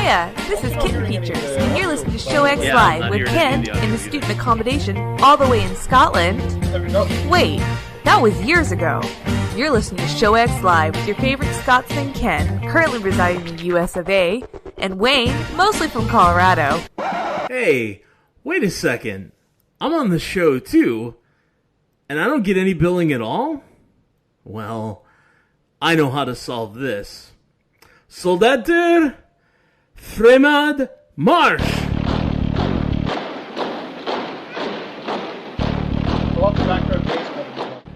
Hiya, this is Kitten Features, and you're listening to Show X Live with Ken in the student accommodation all the way in Scotland. Wait, that was years ago. You're listening to Show X Live with your favorite Scotsman Ken, currently residing in the US of A, and Wayne, mostly from Colorado. Hey, wait a second. I'm on the show too, and I don't get any billing at all? Well, I know how to solve this. Soldater, Fremad, March!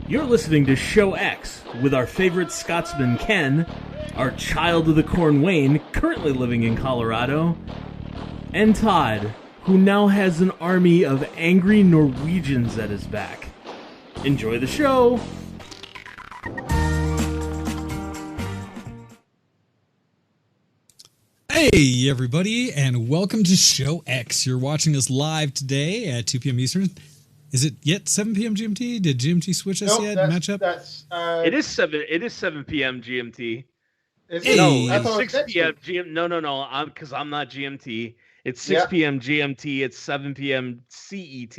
You're listening to Show X with our favorite Scotsman Ken, our child of the corn Wayne, currently living in Colorado, and Todd, who now has an army of angry Norwegians at his back. Enjoy the show! Hey everybody, and welcome to Show X. You're watching us live today at 2 p.m. Eastern. Is it yet 7 p.m. GMT? Did GMT switch us yet? Match up? It is 7 p.m. GMT. Hey. No, it's 6 p.m. GMT. No. Because I'm not GMT. It's 6 p.m. GMT. It's 7 p.m. CET.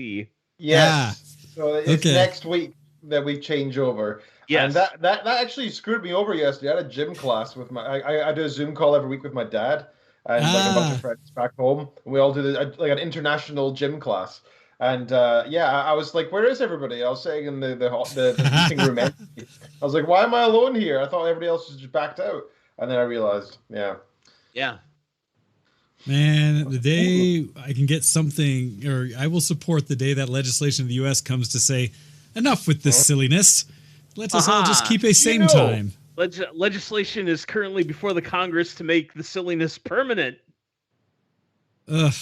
Yes. So it's next week that we change over. Yes. And that actually screwed me over yesterday. I had a gym class with I do a Zoom call every week with my dad and like a bunch of friends back home. And we all do like an international gym class. And I was like, "Where is everybody?" I was saying in the meeting room empty. I was like, "Why am I alone here? I thought everybody else was just backed out." And then I realized, yeah. Man, the day I can get something, or I will support the day that legislation in the U.S. comes to say, enough with this silliness. Let us all just keep a same time. Legislation is currently before the Congress to make the silliness permanent. Ugh.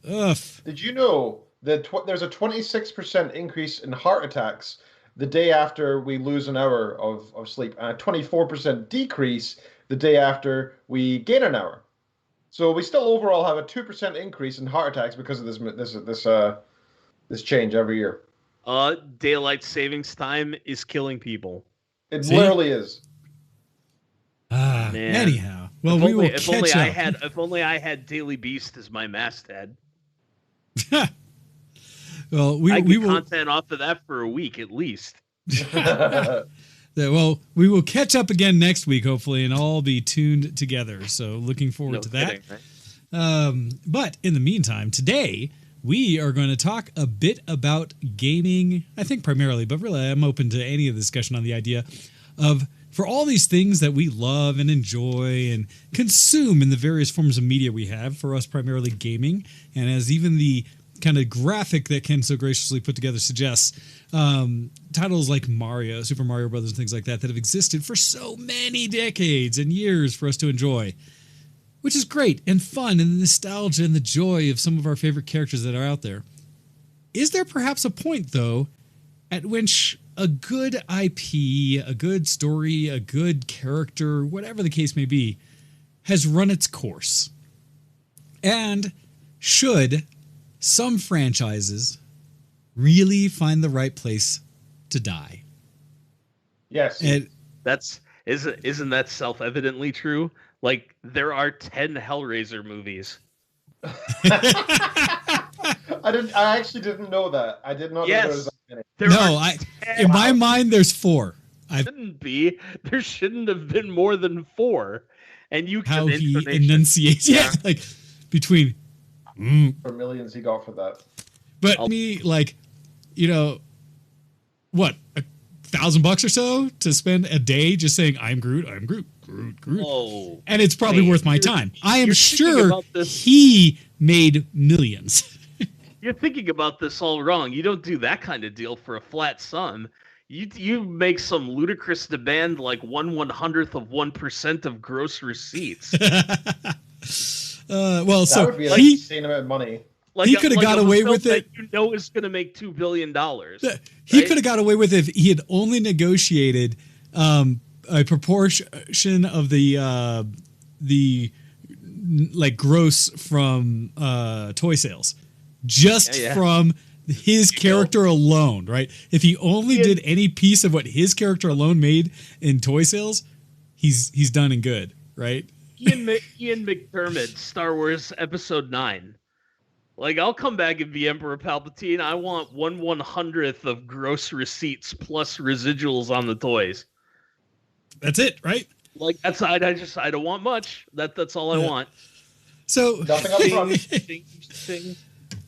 Did you know that there's a 26% increase in heart attacks the day after we lose an hour of sleep, and a 24% decrease the day after we gain an hour? So we still overall have a 2% increase in heart attacks because of this change every year. Daylight savings time is killing people. It literally is. Man. Anyhow, well, if only I had Daily Beast as my masthead. Well, we will content off of that for a week at least. Well, we will catch up again next week, hopefully, and all be tuned together. So looking forward to that. Right? But in the meantime, today we are going to talk a bit about gaming, I think primarily, but really I'm open to any of the discussion on the idea of, for all these things that we love and enjoy and consume in the various forms of media we have, for us primarily gaming, and as even the kind of graphic that Ken so graciously put together suggests, titles like Mario, Super Mario Brothers, and things like that have existed for so many decades and years for us to enjoy, which is great and fun, and the nostalgia and the joy of some of our favorite characters that are out there. Is there perhaps a point, though, at which a good IP, a good story, a good character, whatever the case may be, has run its course? And should some franchises really find the right place to die? Yes. And isn't that self-evidently true? Like, there are 10 Hellraiser movies. I actually didn't know that. I did not know there was that many. In my mind, there's 4. There shouldn't have been more than 4. And you can how he enunciates, like between for millions he got for that. But me, like, what, $1,000 or so to spend a day just saying I'm Groot, I'm Groot, Groot. Oh, and it's probably worth my time. I am sure he made millions. You're thinking about this all wrong. You don't do that kind of deal for a flat sum. You make some ludicrous demand like 1/100th of 1% of gross receipts. That would be like insane amount of money. He could have got away with it. Is going to make $2 billion. He could have got away with it if he had only negotiated a proportion of the like gross from toy sales, just from his character alone, right? If he only did any piece of what his character alone made in toy sales, he's done and good, right? Ian McDermott, Star Wars Episode 9. Like, I'll come back and be Emperor Palpatine. I want 1/100th of gross receipts plus residuals on the toys. That's it, right? Like, that's I don't want much. That's all I want. So nothing up front.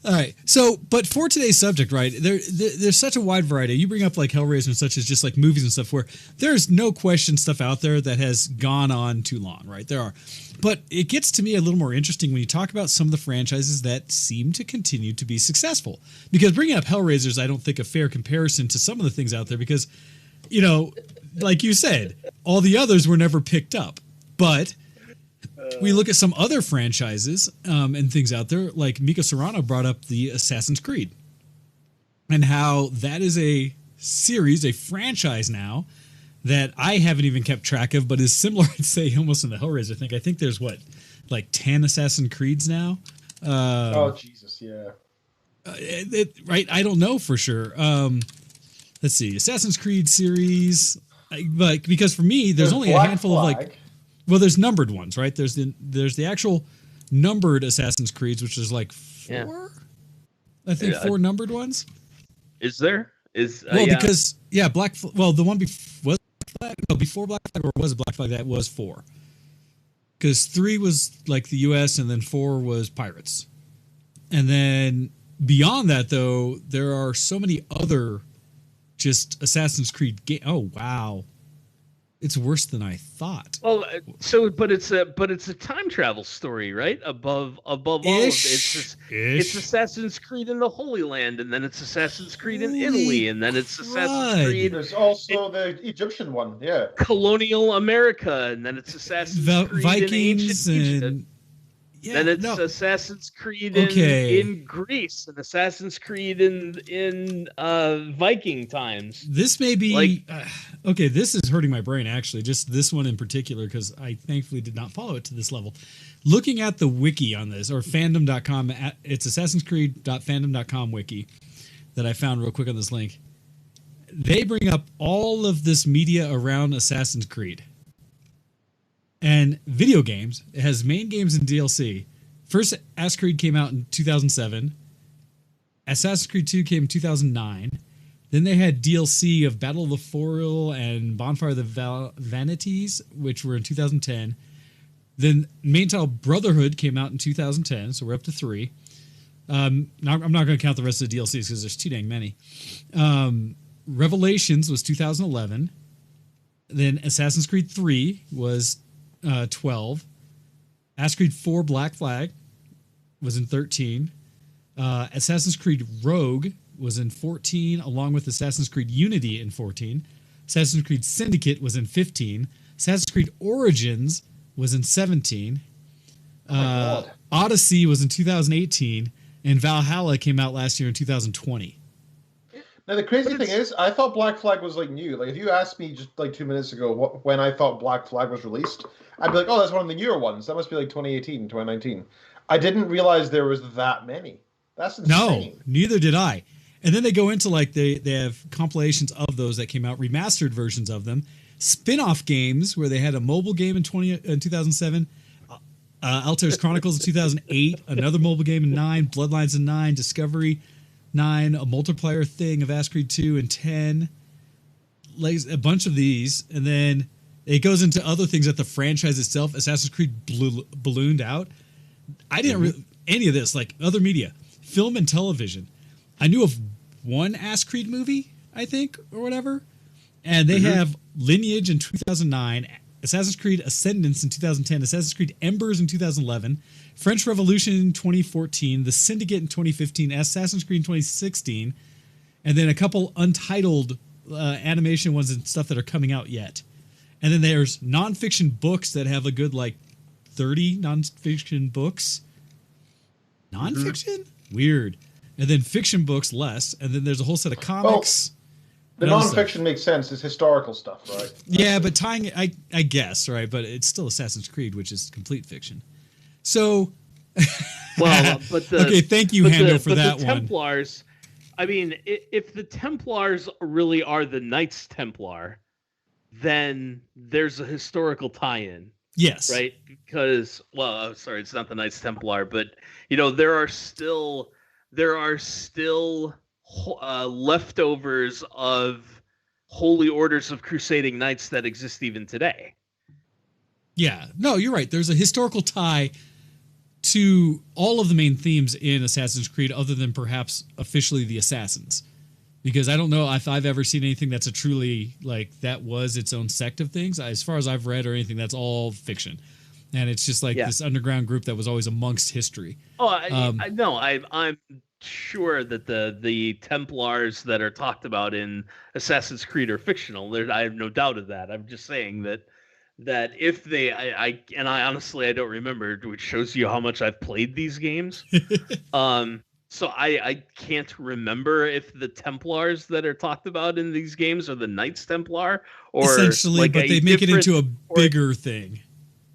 All right. So, but for today's subject, right, there's such a wide variety. You bring up like Hellraiser and such as just like movies and stuff where there's no question stuff out there that has gone on too long, right? There are. But it gets to me a little more interesting when you talk about some of the franchises that seem to continue to be successful. Because bringing up Hellraiser is, I don't think, a fair comparison to some of the things out there because, you know, like you said, all the others were never picked up. But we look at some other franchises and things out there, like Mika Serrano brought up the Assassin's Creed and how that is a series, a franchise now that I haven't even kept track of, but is similar, I'd say, almost in the Hellraiser thing. I think there's, what, like 10 Assassin's Creeds now? Oh, Jesus, yeah. Right? I don't know for sure. Let's see. Assassin's Creed series, like, because for me, there's only a handful of, like... Well, there's numbered ones, right? There's the actual numbered Assassin's Creeds, which is like 4. Yeah. I think 4 numbered ones. Is there? Because the one before Black Flag, or was it Black Flag? That was 4. Because 3 was like the U.S. and then 4 was Pirates, and then beyond that, though, there are so many other just Assassin's Creed games. Oh wow. It's worse than I thought. Well, but it's a time travel story, right? Above all of it, it's Assassin's Creed in the Holy Land, and then it's Assassin's Creed in Italy, and then it's Assassin's Creed. There's also the Egyptian one, yeah. Colonial America, and then it's Assassin's Creed Vikings in ancient Egypt. Then it's Assassin's Creed in Greece and Assassin's Creed in Viking times. This may be okay. This is hurting my brain actually. Just this one in particular because I thankfully did not follow it to this level. Looking at the wiki on this or fandom.com, it's Assassin's Creed.fandom.com wiki that I found real quick on this link. They bring up all of this media around Assassin's Creed. And video games, it has main games and DLC. First Assassin's Creed came out in 2007. Assassin's Creed 2 came in 2009. Then they had DLC of Battle of the Foral and Bonfire of the Vanities, which were in 2010. Then main title Brotherhood came out in 2010, so we're up to 3. I'm not going to count the rest of the DLCs because there's too dang many. Revelations was 2011. Then Assassin's Creed 3 was 12. Assassin's Creed 4 Black Flag was in 13. Assassin's Creed Rogue was in 14, along with Assassin's Creed Unity in 14. Assassin's Creed Syndicate was in 15. Assassin's Creed Origins was in 17. Odyssey was in 2018. And Valhalla came out last year in 2020. Now, the crazy thing is, I thought Black Flag was, like, new. Like, if you asked me just, like, 2 minutes ago when I thought Black Flag was released, I'd be like, oh, that's one of the newer ones. That must be, like, 2018, 2019. I didn't realize there was that many. That's insane. No, neither did I. And then they go into, like, they have compilations of those that came out, remastered versions of them, spin-off games where they had a mobile game in 2007, Altair's Chronicles in 2008, another mobile game in 9, Bloodlines in 9, Discovery 9, a multiplayer thing of Assassin's Creed 2 and 10, like a bunch of these, and then it goes into other things that the franchise itself, Assassin's Creed ballooned out. I didn't any of this, like other media, film and television. I knew of one Assassin's Creed movie, I think, or whatever, and they have Lineage in 2009, Assassin's Creed Ascendance in 2010, Assassin's Creed Embers in 2011, French Revolution in 2014, The Syndicate in 2015, Assassin's Creed in 2016, and then a couple untitled animation ones and stuff that are coming out yet. And then there's nonfiction books that have a good, like, 30 nonfiction books. Nonfiction? Weird. And then fiction books, less. And then there's a whole set of comics. Well, the nonfiction makes sense. It's historical stuff, right? Yeah, but tying it, I guess, right? But it's still Assassin's Creed, which is complete fiction. So, well, but okay, thank you, Hando, for that one. The Templars, I mean, if the Templars really are the Knights Templar, then there's a historical tie-in. Yes. Right? Because, well, sorry, it's not the Knights Templar, but there are still leftovers of holy orders of crusading knights that exist even today. Yeah. No, you're right. There's a historical tie to all of the main themes in Assassin's Creed, other than perhaps officially the assassins. Because I don't know if I've ever seen anything that's a truly, like, that was its own sect of things. As far as I've read or anything, that's all fiction. And it's just like this underground group that was always amongst history. Oh, I'm sure that the Templars that are talked about in Assassin's Creed are fictional. I have no doubt of that. I'm just saying that if they, I honestly I don't remember, which shows you how much I've played these games. So I can't remember if the Templars that are talked about in these games are the Knights Templar, or essentially, like but they make it into a bigger thing,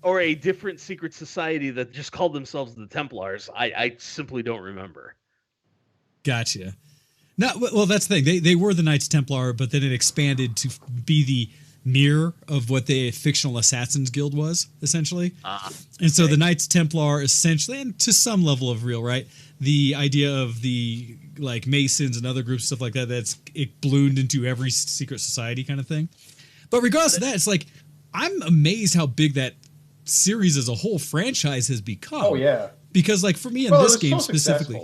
or a different secret society that just called themselves the Templars. I simply don't remember. Gotcha. No, well, that's the thing. They were the Knights Templar, but then it expanded to be the mirror of what the fictional Assassins Guild was, essentially. And so the Knights Templar essentially, and to some level of real, right? The idea of the like Masons and other groups, stuff like that, it bloomed into every secret society kind of thing. But regardless of that, it's like, I'm amazed how big that series as a whole franchise has become. Oh, yeah. Because like for me in this game specifically,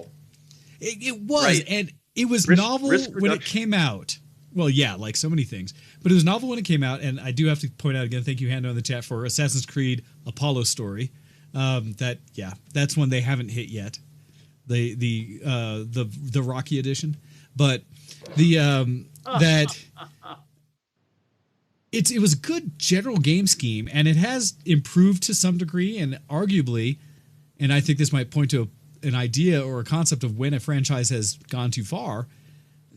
it was, right. And it was novel when it came out. Well, yeah, like so many things. But it was novel when it came out, and I do have to point out again, thank you, Hando, in the chat, for Assassin's Creed Apollo Story. That's one they haven't hit yet. The Rocky edition. But it was a good general game scheme, and it has improved to some degree, and arguably, and I think this might point to an idea or a concept of when a franchise has gone too far,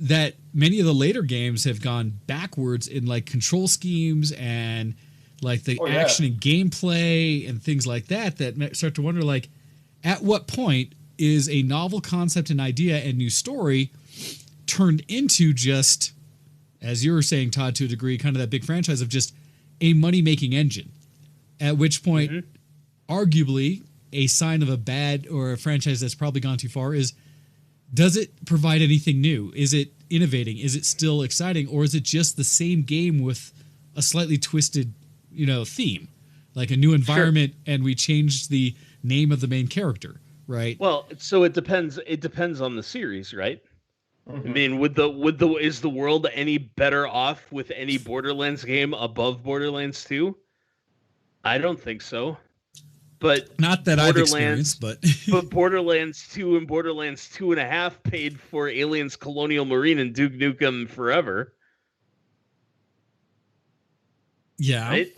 that many of the later games have gone backwards in like control schemes and like the action and gameplay and things like that start to wonder, like, at what point is a novel concept and idea and new story turned into just, as you were saying, Todd, to a degree, kind of that big franchise of just a money-making engine, at which point, arguably, a sign of a bad or a franchise that's probably gone too far is, does it provide anything new? Is it innovating? Is it still exciting? Or is it just the same game with a slightly twisted, theme? Like a new environment, and we changed the name of the main character, right? Well, so it depends. It depends on the series, right? I mean, is the world any better off with any Borderlands game above Borderlands 2? I don't think so. But not that I've experienced, but Borderlands 2 and Borderlands 2.5 paid for Aliens Colonial Marine and Duke Nukem Forever. Yeah. Right?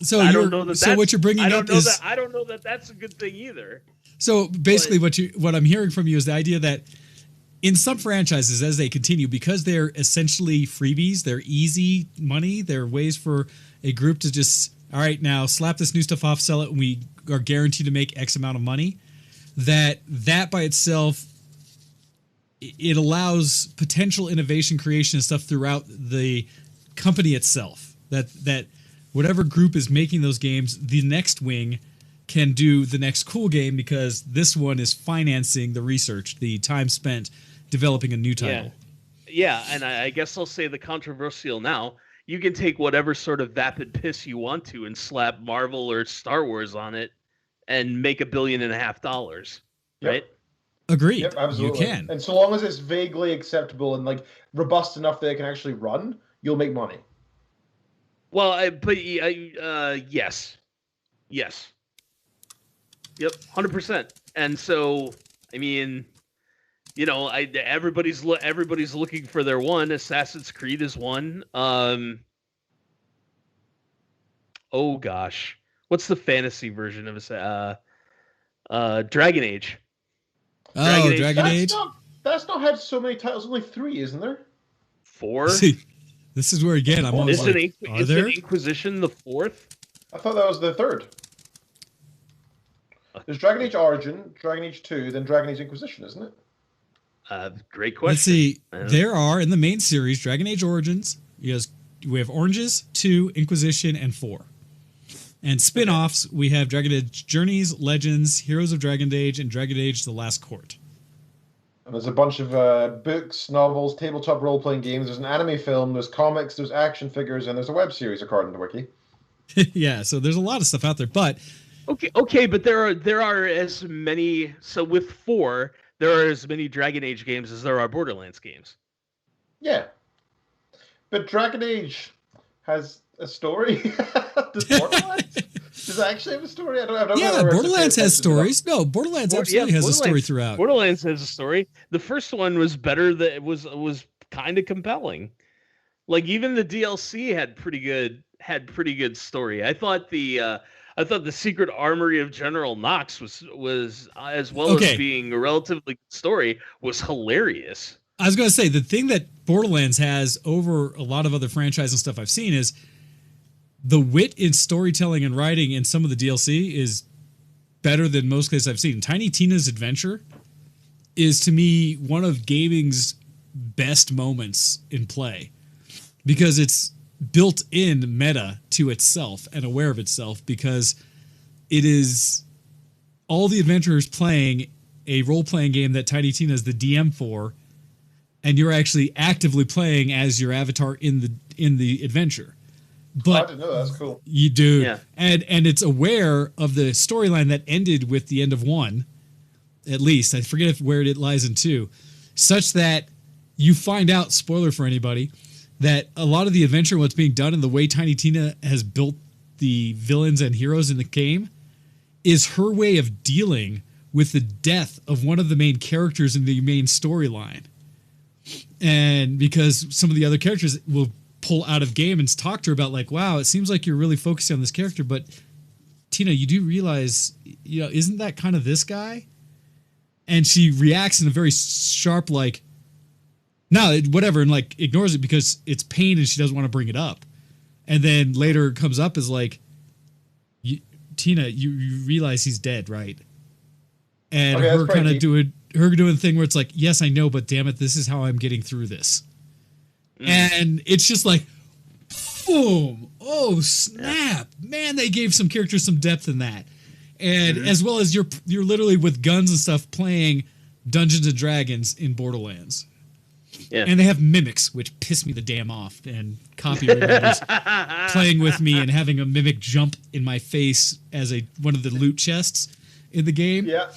So what you're bringing up is, I don't know that that's a good thing either. So basically, what I'm hearing from you is the idea that in some franchises, as they continue, because they're essentially freebies, they're easy money, they're ways for a group to just, all right, now slap this new stuff off, sell it, and we are guaranteed to make X amount of money. That by itself, it allows potential innovation, creation, and stuff throughout the company itself. That whatever group is making those games, the next wing can do the next cool game because this one is financing the research, the time spent developing a new title. Yeah, and I guess I'll say the controversial now. You can take whatever sort of vapid piss you want to and slap Marvel or Star Wars on it and make $1.5 billion, right? Agreed. Yep, absolutely. You can. And so long as it's vaguely acceptable and like robust enough that it can actually run, you'll make money. Well, yes. Yep, 100%. And so, I mean, everybody's looking for their one. Assassin's Creed is one. Oh gosh, what's the fantasy version of Dragon Age? Dragon Age. That's not had so many titles. Only 3, isn't there? 4. See, this is where again I'm always like, are there? Inquisition the 4th? I thought that was the 3rd. There's Dragon Age Origin, Dragon Age 2, then Dragon Age Inquisition, isn't it? Great question. Let's see. There are in the main series Dragon Age Origins. We have Oranges, 2, Inquisition, and 4. And spin-offs, we have Dragon Age Journeys, Legends, Heroes of Dragon Age, and Dragon Age The Last Court. And there's a bunch of books, novels, tabletop role-playing games. There's an anime film, there's comics, there's action figures, and there's a web series according to Wiki. Yeah, so there's a lot of stuff out there, but... Okay, but there are as many... So with 4, there are as many Dragon Age games as there are Borderlands games. Yeah. But Dragon Age has a story. Does Borderlands? Does it actually have a story? I don't know. Borderlands has stories. No, Borderlands absolutely has a story throughout. Borderlands has a story. The first one was better. That was kind of compelling. Like even the DLC had pretty good story. I thought the Secret Armory of General Knox was as well as being a relatively good story was hilarious. I was going to say the thing that Borderlands has over a lot of other franchises and stuff I've seen is the wit in storytelling and writing in some of the DLC is better than most cases I've seen. Tiny Tina's Adventure is, to me, one of gaming's best moments in play because it's built-in meta to itself and aware of itself because it is all the adventurers playing a role-playing game that Tiny Tina is the DM for, and you're actually actively playing as your avatar in the adventure. But I didn't know. That's cool. You do. Yeah. And it's aware of the storyline that ended with the end of 1, at least. I forget where it lies in 2, such that you find out, spoiler for anybody, that a lot of the adventure, what's being done and the way Tiny Tina has built the villains and heroes in the game is her way of dealing with the death of one of the main characters in the main storyline. And because some of the other characters will pull out of game and talk to her about like, wow, it seems like you're really focusing on this character, but Tina, you do realize, isn't that kind of this guy? And she reacts in a very sharp, like, no, whatever, and like ignores it because it's pain and she doesn't want to bring it up. And then later it comes up as like, Tina, you realize he's dead, right? And her kind of doing the thing where it's like, yes, I know, but damn it, this is how I'm getting through this. And it's just like, boom, oh snap, man! They gave some characters some depth in that, and as well as you're literally with guns and stuff playing Dungeons and Dragons in Borderlands. Yeah. And they have mimics, which piss me the damn off, and copyright members playing with me and having a mimic jump in my face as one of the loot chests in the game. Yeah.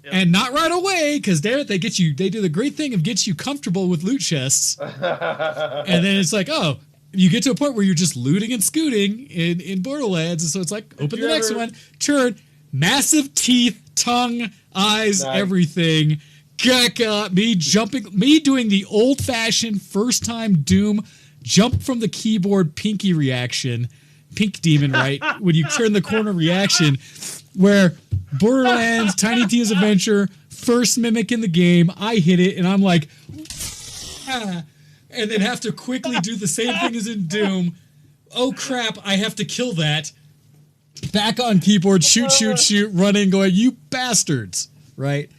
And not right away, because damn it, they do the great thing of get you comfortable with loot chests. And then it's like, oh, you get to a point where you're just looting and scooting in Borderlands, and so it's like, open the next one, turn, massive teeth, tongue, eyes, everything. Me doing the old-fashioned first-time Doom jump from the keyboard pinky reaction, pink demon, right? When you turn the corner reaction, where Borderlands, Tiny Tina's Adventure, first mimic in the game, I hit it, and I'm like, and then have to quickly do the same thing as in Doom. Oh crap, I have to kill that. Back on keyboard, shoot, running, going, you bastards, right?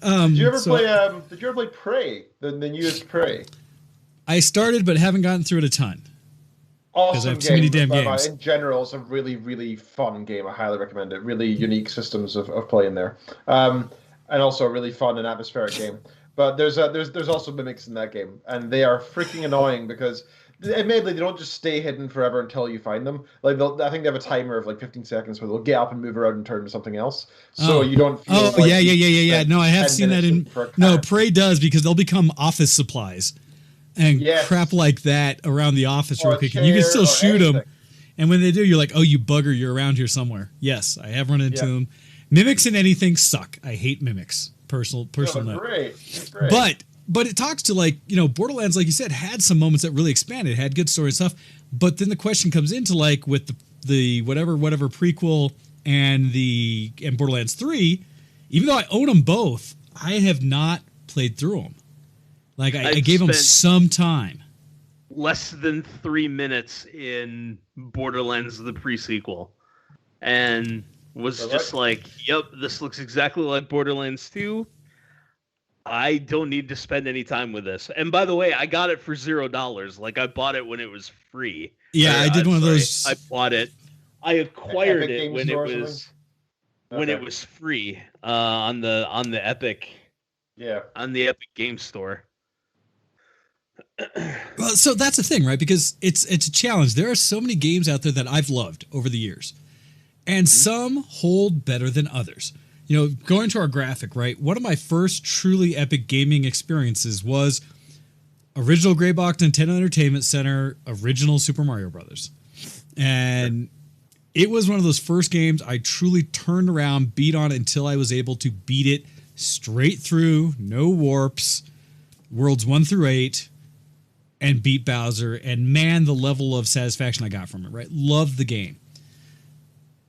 Did you ever play Prey, the newest Prey? I started, but haven't gotten through it a ton. Awesome I have too many damn games. In general, it's a really, really fun game. I highly recommend it. Really unique systems of play in there, and also a really fun and atmospheric game. But there's also mimics in that game, and they are freaking annoying because, admittedly, they don't just stay hidden forever until you find them. Like I think they have a timer of like 15 seconds where they'll get up and move around and turn to something else. So you don't feel. Oh like yeah. No, I have seen that in. No, Prey does because they'll become office supplies. And crap like that around the office real quick. And you can still shoot them. And when they do, you're like, oh, you bugger, you're around here somewhere. Yes, I have run into them. Mimics in anything suck. I hate mimics. Personal note. Great. But it talks to like, Borderlands, like you said, had some moments that really expanded, had good story and stuff. But then the question comes into like with the whatever prequel and Borderlands 3, even though I own them both, I have not played through them. Like, I gave him some time. Less than 3 minutes in Borderlands, the pre-sequel. And was just like, yep, this looks exactly like Borderlands 2. I don't need to spend any time with this. And by the way, I got it for $0. Like, I bought it when it was free. Yeah, I did one of those. I bought it I acquired Epic it Game when Store it or was something? Okay. free on the Epic Game Store. Well, so that's the thing, right? Because it's a challenge. There are so many games out there that I've loved over the years, and some hold better than others. You know, going to our graphic, right? One of my first truly epic gaming experiences was original gray box Nintendo Entertainment Center, original Super Mario Brothers, and it was one of those first games I truly turned around, beat on until I was able to beat it straight through, no warps, worlds 1 through 8. And beat Bowser, and man, the level of satisfaction I got from it, right? Loved the game.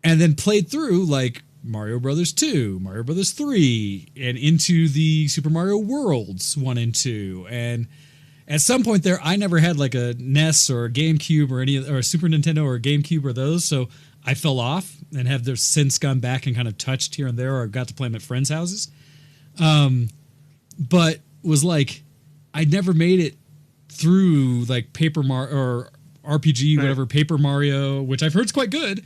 And then played through like Mario Brothers 2, Mario Brothers 3, and into the Super Mario Worlds 1 and 2. And at some point there, I never had like a NES or a GameCube or or a Super Nintendo or a GameCube or those, so I fell off and have their since gone back and kind of touched here and there, or got to play them at friends' houses. But was like, I never made it through like Paper Mario or RPG, whatever, Paper Mario, which I've heard is quite good.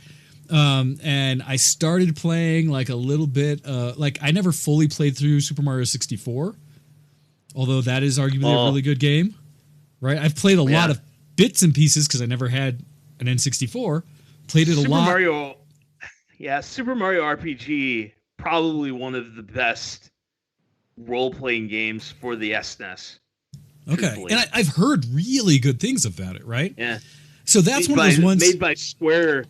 And I started playing like a little bit, like I never fully played through Super Mario 64, although that is arguably a really good game, right? I've played a lot of bits and pieces because I never had an N64, played it a lot. Super Mario RPG, probably one of the best role-playing games for the SNES. Okay, truthfully. And I've heard really good things about it, right? Yeah. So that's one of those ones made by Square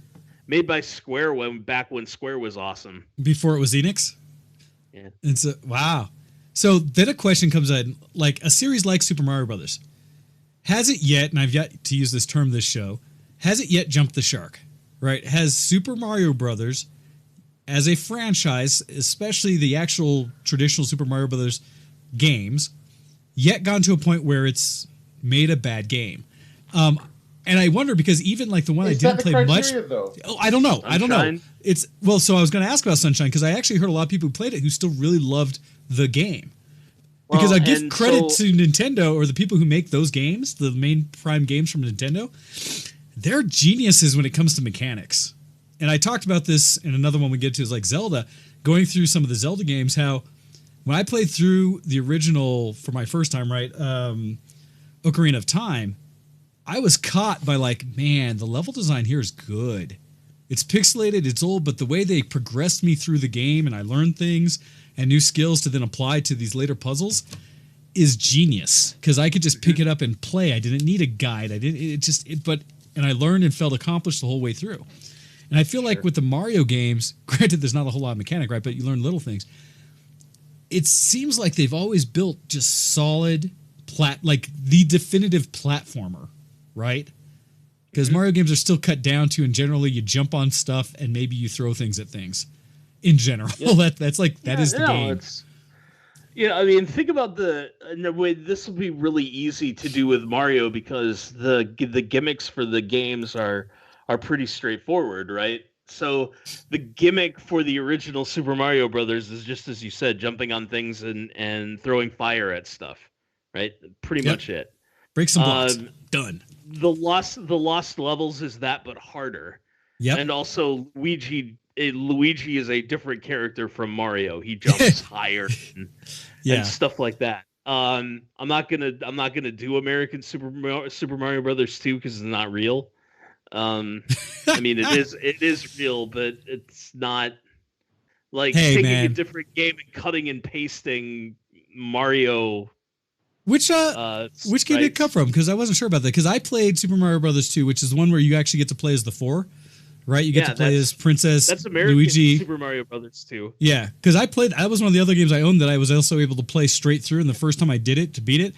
when Square was awesome. Before it was Enix? Yeah. And so, wow. So then a question comes in, like a series like Super Mario Brothers, has it yet, and I've yet to use this term this show, has it yet jumped the shark, right? Has Super Mario Brothers as a franchise, especially the actual traditional Super Mario Brothers games, yet gone to a point where it's made a bad game? And I wonder, because even like the one I didn't play much. Though? Oh, I don't know. Sunshine? I don't know. It's so I was going to ask about Sunshine, because I actually heard a lot of people who played it who still really loved the game. Because I give credit to Nintendo, or the people who make those games, the main prime games from Nintendo. They're geniuses when it comes to mechanics. And I talked about this in another one we get to, is like Zelda, going through some of the Zelda games, how when I played through the original for my first time, right, Ocarina of Time, I was caught by like, man, the level design here is good. It's pixelated, it's old, but the way they progressed me through the game and I learned things and new skills to then apply to these later puzzles is genius, because I could just pick it up and play. I didn't need a guide. And I learned and felt accomplished the whole way through. And I feel like with the Mario games, granted there's not a whole lot of mechanic, right, but you learn little things. It seems like they've always built just solid like the definitive platformer, right? Because Mario games are still cut down to, and generally you jump on stuff and maybe you throw things at things. In general, that's like that is the game. I mean, think about in a way, this will be really easy to do with Mario, because the gimmicks for the games are pretty straightforward, right? So the gimmick for the original Super Mario Brothers is just as you said, jumping on things and throwing fire at stuff, right? Pretty much it. Break some blocks. Done. The lost levels is that, but harder. Yep. And also Luigi is a different character from Mario. He jumps higher and stuff like that. I'm not gonna do American Super Mario Brothers 2 because it's not real. I mean, it is real, but it's not like taking a different game and cutting and pasting Mario. Which game did it come from? Because I wasn't sure about that. Because I played Super Mario Brothers 2, which is the one where you actually get to play as the 4. Right, you get to play as Princess That's American Luigi. Super Mario Brothers 2. Yeah, because that was one of the other games I owned that I was also able to play straight through. And the first time I did it to beat it,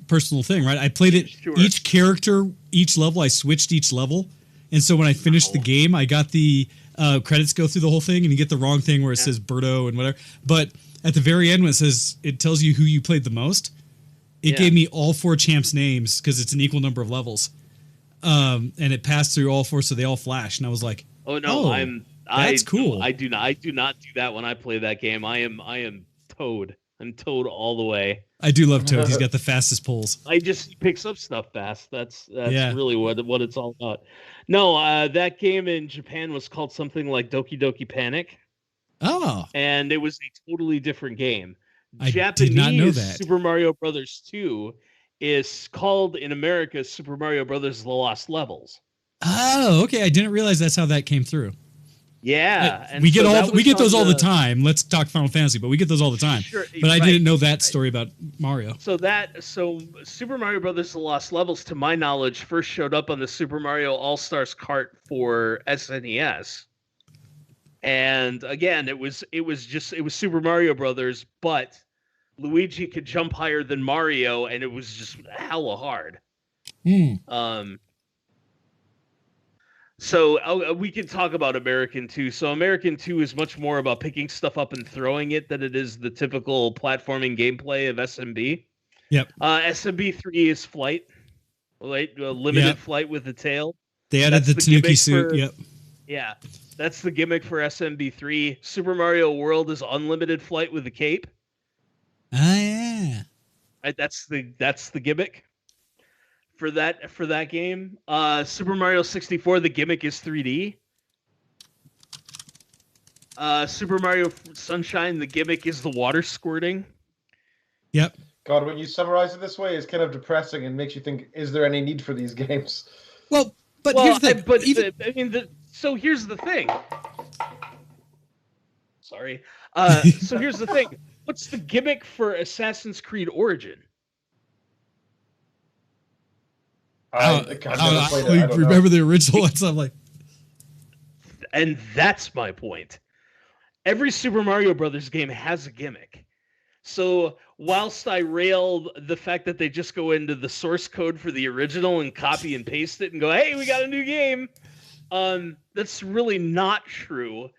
personal thing, right? I played it each character, each level. I switched each level, and so when I finished the game, I got the credits go through the whole thing, and you get the wrong thing where it says Birdo and whatever. But at the very end, when it tells you who you played the most, it gave me all 4 champs' names because it's an equal number of levels. And it passed through all 4, so they all flash, and I was like, "Oh no, that's cool." I do not do that when I play that game. I am Toad. I'm Toad all the way. I do love Toad. He's got the fastest pulls. He picks up stuff fast. That's really what it's all about. No, that game in Japan was called something like Doki Doki Panic. Oh. And it was a totally different game. I Japanese did not know that. Super Mario Brothers 2 is called in America Super Mario Brothers The Lost Levels. Oh, okay. I didn't realize that's how that came through. Yeah, and we get those all the time. Let's talk Final Fantasy, but we get those all the time. Sure, but I didn't know that story about Mario. So Super Mario Brothers: The Lost Levels, to my knowledge, first showed up on the Super Mario All Stars cart for SNES. And again, it was Super Mario Brothers, but Luigi could jump higher than Mario, and it was just hella hard. So we can talk about American 2. So American 2 is much more about picking stuff up and throwing it than it is the typical platforming gameplay of SMB. Yep. SMB 3 is flight, right? Limited flight with the tail. They added the Tanuki suit. Yep. Yeah, that's the gimmick for SMB 3. Super Mario World is unlimited flight with the cape. Ah, yeah. Right, that's the gimmick for that game. Super Mario 64, the gimmick is 3D. Super Mario Sunshine, the gimmick is the water squirting. Yep. God, when you summarize it this way, it's kind of depressing and makes you think, is there any need for these games? Well, here's the thing. So here's the thing. Sorry. So here's the thing. What's the gimmick for Assassin's Creed Origin? I remember the original and stuff like. And that's my point. Every Super Mario Brothers game has a gimmick. So whilst I railed the fact that they just go into the source code for the original and copy and paste it and go, hey, we got a new game. That's really not true.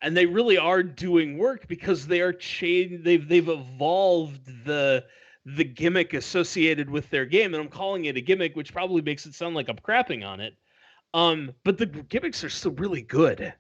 And they really are doing work because they are they've evolved the gimmick associated with their game. And I'm calling it a gimmick, which probably makes it sound like I'm crapping on it. But the gimmicks are still really good.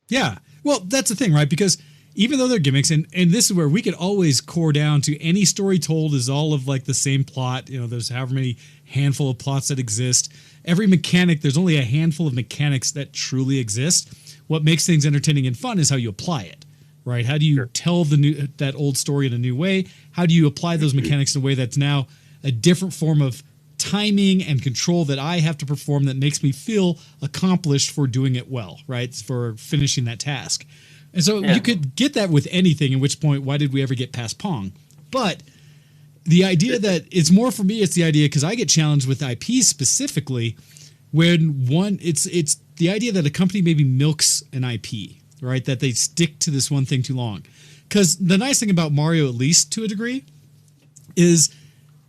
Yeah. Well, that's the thing, right? Because even though they're gimmicks, and this is where we could always core down to any story told is all of like the same plot. You know, there's however many handful of plots that exist. Every mechanic, there's only a handful of mechanics that truly exist. What makes things entertaining and fun is how you apply it, right? How do you tell that old story in a new way? How do you apply those mechanics in a way that's now a different form of timing and control that I have to perform that makes me feel accomplished for doing it well, right? For finishing that task. And so you could get that with anything, in which point, why did we ever get past Pong? But the idea that it's more for me, it's the idea, because I get challenged with IPs specifically, when it's the idea that a company maybe milks an IP, right? That they stick to this one thing too long. Because the nice thing about Mario, at least to a degree, is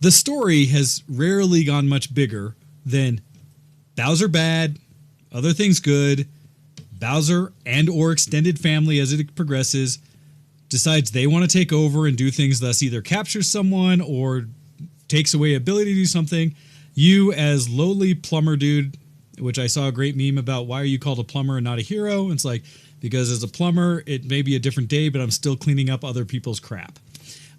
the story has rarely gone much bigger than Bowser bad, other things good, Bowser and or extended family as it progresses decides they want to take over and do things, thus either captures someone or takes away ability to do something. You as lowly plumber dude, which I saw a great meme about, why are you called a plumber and not a hero? And it's like, because as a plumber, it may be a different day, but I'm still cleaning up other people's crap.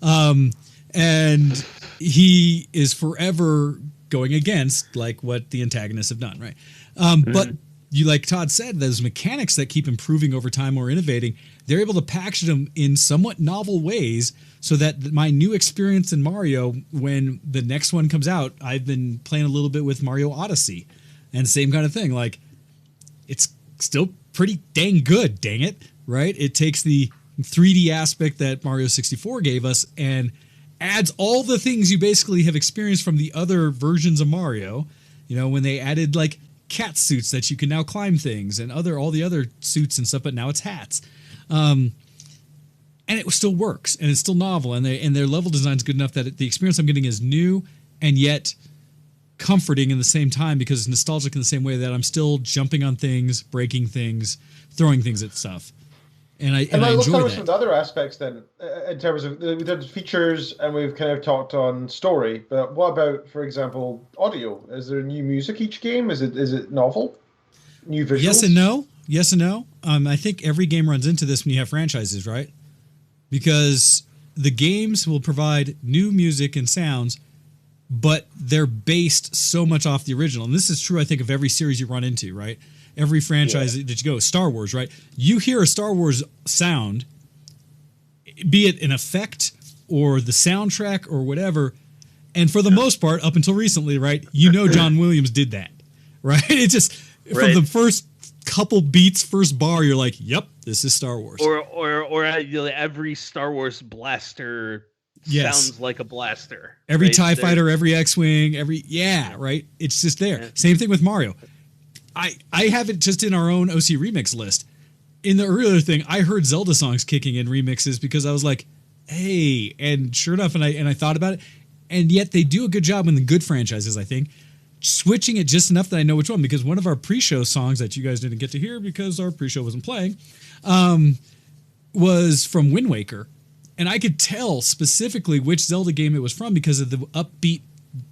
And he is forever going against like what the antagonists have done, right? But you, like Todd said, those mechanics that keep improving over time or innovating, they're able to package them in somewhat novel ways so that my new experience in Mario, when the next one comes out, I've been playing a little bit with Mario Odyssey and same kind of thing. Like, it's still pretty dang good, dang it, right? It takes the 3D aspect that Mario 64 gave us and adds all the things you basically have experienced from the other versions of Mario. You know, when they added like cat suits that you can now climb things and all the other suits and stuff, but now it's hats. And it still works and it's still novel, and their level design is good enough that the experience I'm getting is new and yet comforting in the same time, because it's nostalgic in the same way that I'm still jumping on things, breaking things, throwing things at stuff. And I enjoy let's talk about that. some of the other aspects then, in terms of we did features and we've kind of talked on story. But what about, for example, audio? Is there new music each game? Is it novel? New visuals? Yes and no. Yes and no. I think every game runs into this when you have franchises, right? Because the games will provide new music and sounds, but they're based so much off the original. And this is true, I think, of every series you run into, right? Every franchise that you go, Star Wars, right? You hear a Star Wars sound, be it an effect or the soundtrack or whatever, and for the most part, up until recently, right, you know John Williams did that, right? It's just, from the first couple beats, first bar, you're like, yep, this is Star Wars. Or every Star Wars blaster sounds like a blaster. Every TIE fighter, every X-Wing, right? It's just there. Yeah. Same thing with Mario. I have it just in our own OC remix list. In the earlier thing, I heard Zelda songs kicking in remixes because I was like, hey, and sure enough, and I thought about it, and yet they do a good job in the good franchises, I think, switching it just enough that I know which one, because one of our pre-show songs that you guys didn't get to hear because our pre-show wasn't playing was from Wind Waker, and I could tell specifically which Zelda game it was from because of the upbeat,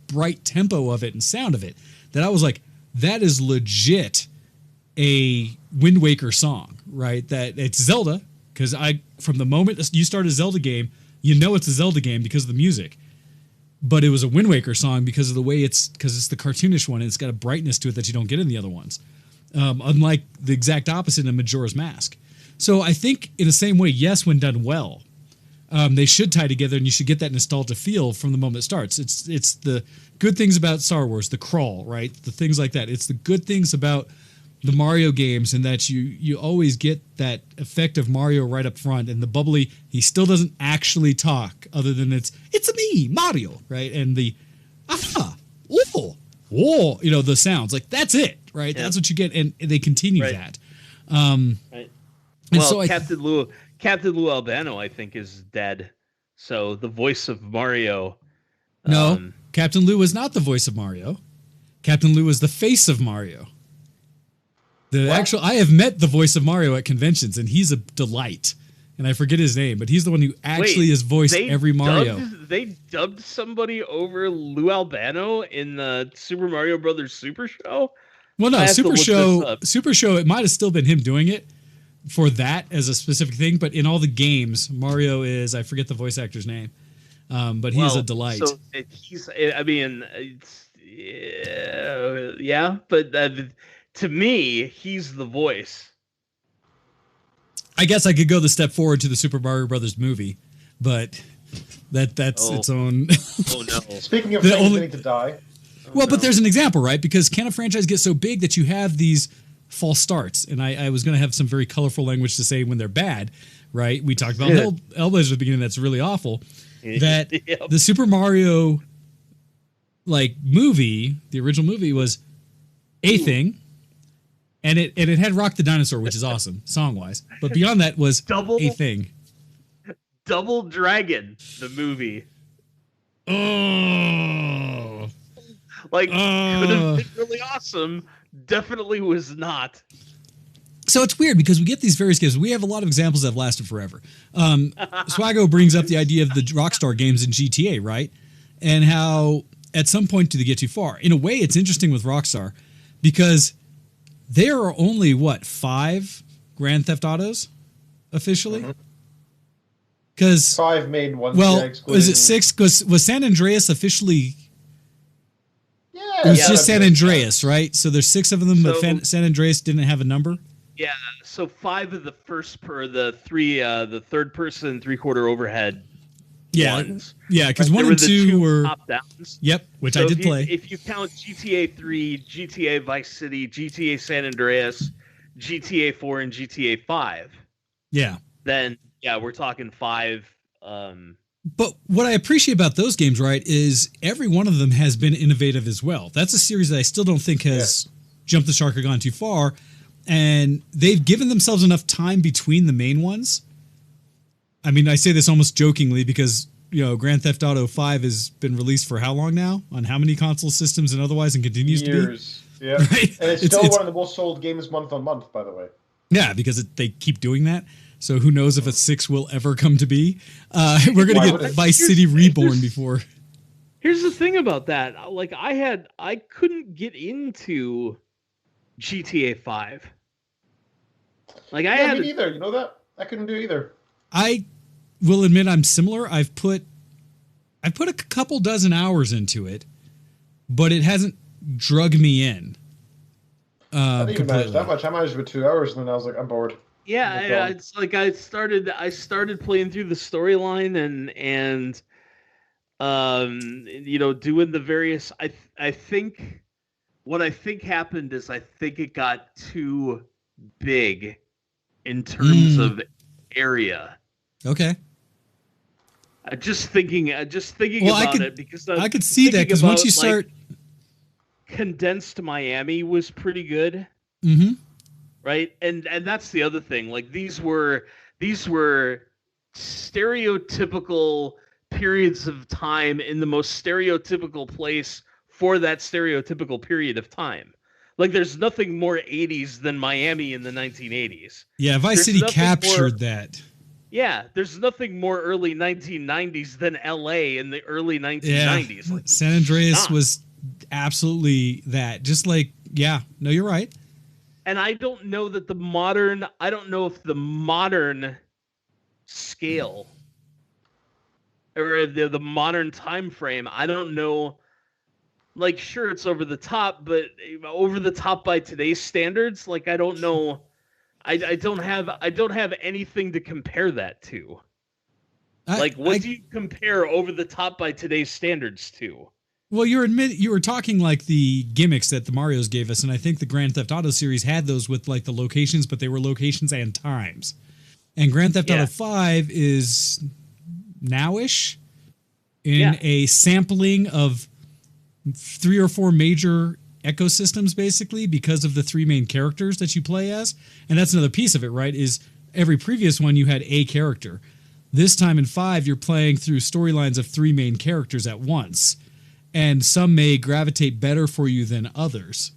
bright tempo of it and sound of it, that I was like, that is legit a Wind Waker song, right? That it's Zelda, because from the moment you start a Zelda game, you know it's a Zelda game because of the music. But it was a Wind Waker song because of the way because it's the cartoonish one and it's got a brightness to it that you don't get in the other ones. Unlike the exact opposite in Majora's Mask. So I think in the same way, yes, when done well, they should tie together and you should get that nostalgia feel from the moment it starts. It's the good things about Star Wars, the crawl, right? The things like that. It's the good things about the Mario games, and that you always get that effect of Mario right up front, and the bubbly, he still doesn't actually talk other than it's me, Mario, right? And the whoa, the sounds, like that's it, right? Yeah. That's what you get, and they continue that. Right. And so Captain Lou Albano, I think, is dead. So the voice of Mario. No, Captain Lou is not the voice of Mario. Captain Lou is the face of Mario. I have met the voice of Mario at conventions, and he's a delight. And I forget his name, but he's the one who actually has voiced every Mario. They dubbed somebody over Lou Albano in the Super Mario Brothers Super Show? Well, no, Super Show, it might have still been him doing it for that as a specific thing, but in all the games, Mario is, I forget the voice actor's name, but he is a delight. So but to me, he's the voice. I guess I could go the step forward to the Super Mario Brothers movie, but that's its own. Oh no! Speaking of things that need to die. But there's an example, right? Because can a franchise get so big that you have these false starts? And I was going to have some very colorful language to say when they're bad, right? We talked about Hellblazer at the beginning. That's really awful. That the Super Mario movie, the original movie, was a thing. And it had Rock the Dinosaur, which is awesome, song-wise. But beyond that was a thing. Double Dragon, the movie. Oh. Could have been really awesome. Definitely was not. So it's weird because we get these various games. We have a lot of examples that have lasted forever. Swaggo brings up the idea of the Rockstar games in GTA, right? And how at some point do they get too far? In a way, it's interesting with Rockstar because there are only, 5 Grand Theft Autos officially? Because 5 made one. Was it 6? Was San Andreas officially? Yeah, it was just San Andreas, right? So there's 6 of them, but San Andreas didn't have a number. Yeah, so 5 of the the third person 3/4 overhead. Ones. Yeah, because 1 and 2 were top downs. Yep, which I did play. If you count GTA 3, GTA Vice City, GTA San Andreas, GTA 4, and GTA 5, then we're talking 5. But what I appreciate about those games, right, is every one of them has been innovative as well. That's a series that I still don't think has jumped the shark or gone too far, and they've given themselves enough time between the main ones. I mean, I say this almost jokingly because, Grand Theft Auto 5 has been released for how long now? On how many console systems and otherwise, and continues to be? Years. Yeah. Right? And it's still one of the most sold games month on month, by the way. Yeah, because they keep doing that. So who knows if a 6 will ever come to be. We're going to get Vice City Reborn before. Here's the thing about that. I couldn't get into GTA 5. Me neither. You know that? I couldn't do either. will admit I'm similar. I've put a couple dozen hours into it, but it hasn't drug me in. I didn't even manage that much. I managed with 2 hours, and then I was like, I'm bored. Yeah, it's like I started playing through the storyline and doing the various. I think what I think happened is I think it got too big in terms of area. Okay. Just thinking about it because I could see that because once you start, condensed Miami was pretty good. Mm-hmm. Right, and that's the other thing. Like these were stereotypical periods of time in the most stereotypical place for that stereotypical period of time. Like there's nothing more 80s than Miami in the 1980s. Yeah, Vice City captured that. Yeah, there's nothing more early 1990s than LA in the early 1990s. Yeah, like, San Andreas was absolutely that. Just like, yeah, no, you're right. And I don't know if the modern scale or the modern time frame, I don't know. Like, sure, it's over the top, but over the top by today's standards, like I don't know. I don't have anything to compare that to. What do you compare over the top by today's standards to? Well, you were talking like the gimmicks that the Marios gave us, and I think the Grand Theft Auto series had those with like the locations, but they were locations and times. And Grand Theft Auto 5 is nowish in a sampling of 3 or 4 major ecosystems, basically, because of the 3 main characters that you play as. And that's another piece of it, right? Is every previous one you had a character. This time in 5, you're playing through storylines of 3 main characters at once. And some may gravitate better for you than others.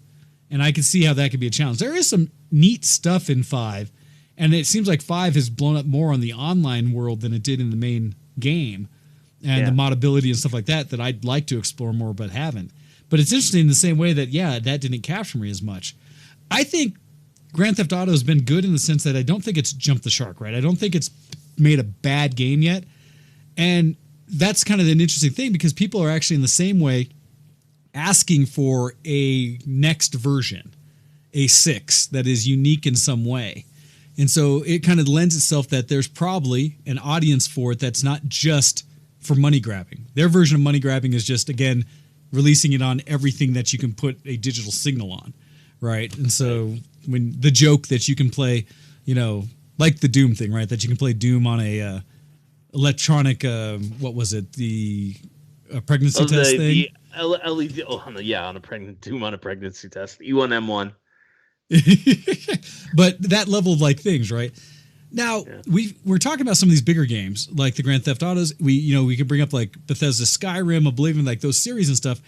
And I can see how that could be a challenge. There is some neat stuff in 5, and it seems like 5 has blown up more on the online world than it did in the main game. And the modability and stuff like that I'd like to explore more but haven't. But it's interesting in the same way that, that didn't capture me as much. I think Grand Theft Auto has been good in the sense that I don't think it's jumped the shark, right? I don't think it's made a bad game yet. And that's kind of an interesting thing because people are actually in the same way asking for a next version, a 6 that is unique in some way. And so it kind of lends itself that there's probably an audience for it that's not just for money grabbing. Their version of money grabbing is just, again, releasing it on everything that you can put a digital signal on, right? And so when the joke that you can play, like the Doom thing, right? That you can play Doom on a electronic, what was it? The pregnancy test thing? The LED, on a Doom on a pregnancy test. E1M1. But that level of like things, right? Now, we're talking about some of these bigger games, like the Grand Theft Autos. We could bring up like Bethesda Skyrim, Oblivion, like those series and stuff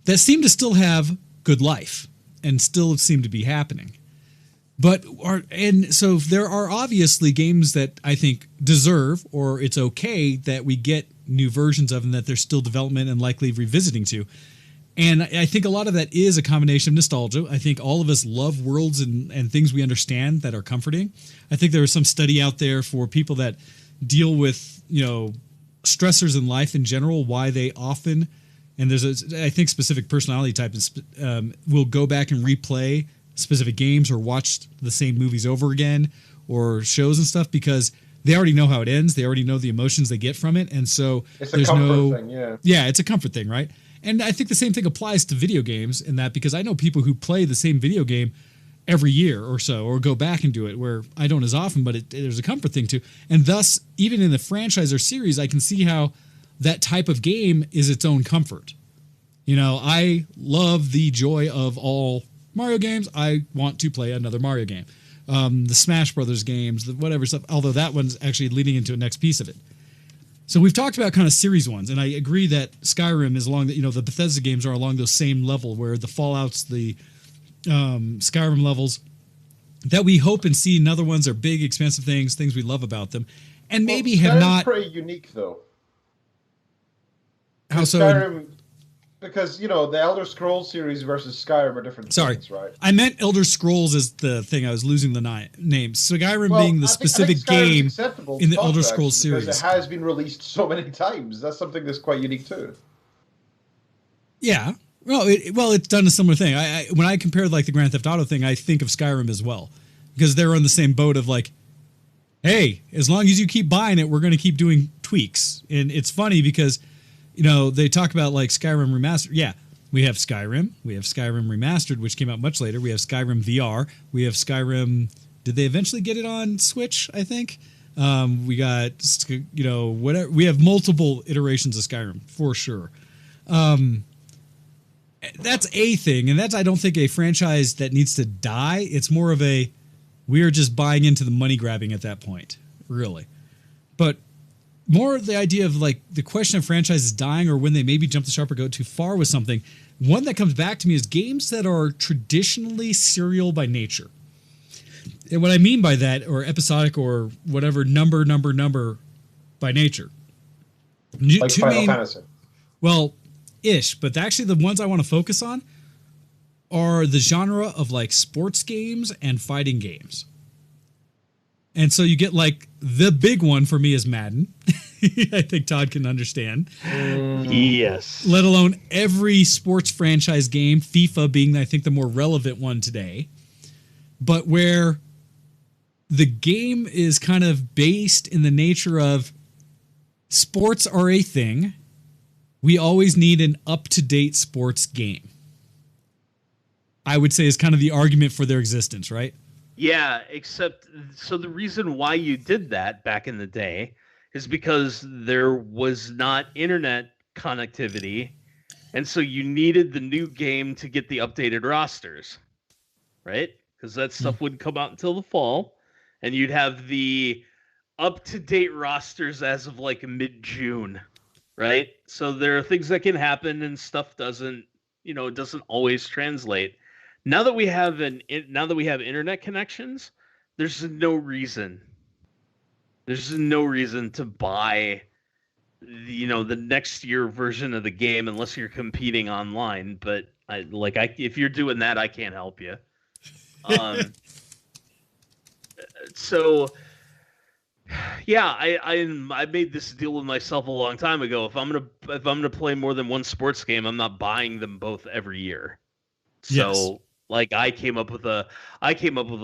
that seem to still have good life and still seem to be happening. So there are obviously games that I think deserve, or it's okay that we get new versions of them that there's still development and likely revisiting to. And I think a lot of that is a combination of nostalgia. I think all of us love worlds and things we understand that are comforting. I think there is some study out there for people that deal with, stressors in life in general, why they often, and there's I think specific personality type will go back and replay specific games or watch the same movies over again or shows and stuff because they already know how it ends. They already know the emotions they get from it. And so it's a comfort thing, Yeah, it's a comfort thing, right? And I think the same thing applies to video games in that because I know people who play the same video game every year or so or go back and do it where I don't as often, but there's a comfort thing too. And thus, even in the franchise or series, I can see how that type of game is its own comfort. I love the joy of all Mario games. I want to play another Mario game. The Smash Brothers games, the whatever stuff, although that one's actually leading into a next piece of it. So we've talked about kind of series ones, and I agree that Skyrim is along the Bethesda games are along those same level where the Fallouts, the Skyrim levels that we hope and see in other ones are big, expensive things we love about them, and maybe have not. Pretty unique though. How so? Skyrim, because the Elder Scrolls series versus Skyrim are different things, right? I meant Elder Scrolls as the thing. I was losing the names. Skyrim being the specific game in the Elder Scrolls series. Because it has been released so many times. That's something that's quite unique too. Yeah. Well, it's done a similar thing. When I compare like the Grand Theft Auto thing, I think of Skyrim as well, because they're on the same boat of like, hey, as long as you keep buying it, we're going to keep doing tweaks. And it's funny because, they talk about like Skyrim Remastered. Yeah, we have Skyrim. We have Skyrim Remastered, which came out much later. We have Skyrim VR. We have Skyrim. Did they eventually get it on Switch? I think. We got, whatever. We have multiple iterations of Skyrim for sure. That's a thing, and that's, I don't think, a franchise that needs to die. It's more of a, we are just buying into the money grabbing at that point, really. But more the idea of like the question of franchises dying or when they maybe jump the sharp or go too far with something. One that comes back to me is games that are traditionally serial by nature. And what I mean by that, or episodic or whatever, number by nature. Like Final Fantasy. Well, ish, but actually the ones I want to focus on are the genre of like sports games and fighting games. And so you get like the big one for me is Madden. I think Todd can understand. Yes. Let alone every sports franchise game, FIFA being, I think, the more relevant one today. But where the game is kind of based in the nature of sports are a thing. We always need an up-to-date sports game. I would say is kind of the argument for their existence, right? Yeah, except, so the reason why you did that back in the day is because there was not internet connectivity, and so you needed the new game to get the updated rosters, right? Because that stuff wouldn't come out until the fall, and you'd have the up-to-date rosters as of like mid-June. Right? So there are things that can happen and stuff doesn't always translate. Now that we have internet connections, there's no reason to buy the next year version of the game unless you're competing online, but if you're doing that, I can't help you. So yeah, I made this deal with myself a long time ago. If I'm gonna play more than one sports game, I'm not buying them both every year. So like I came up with a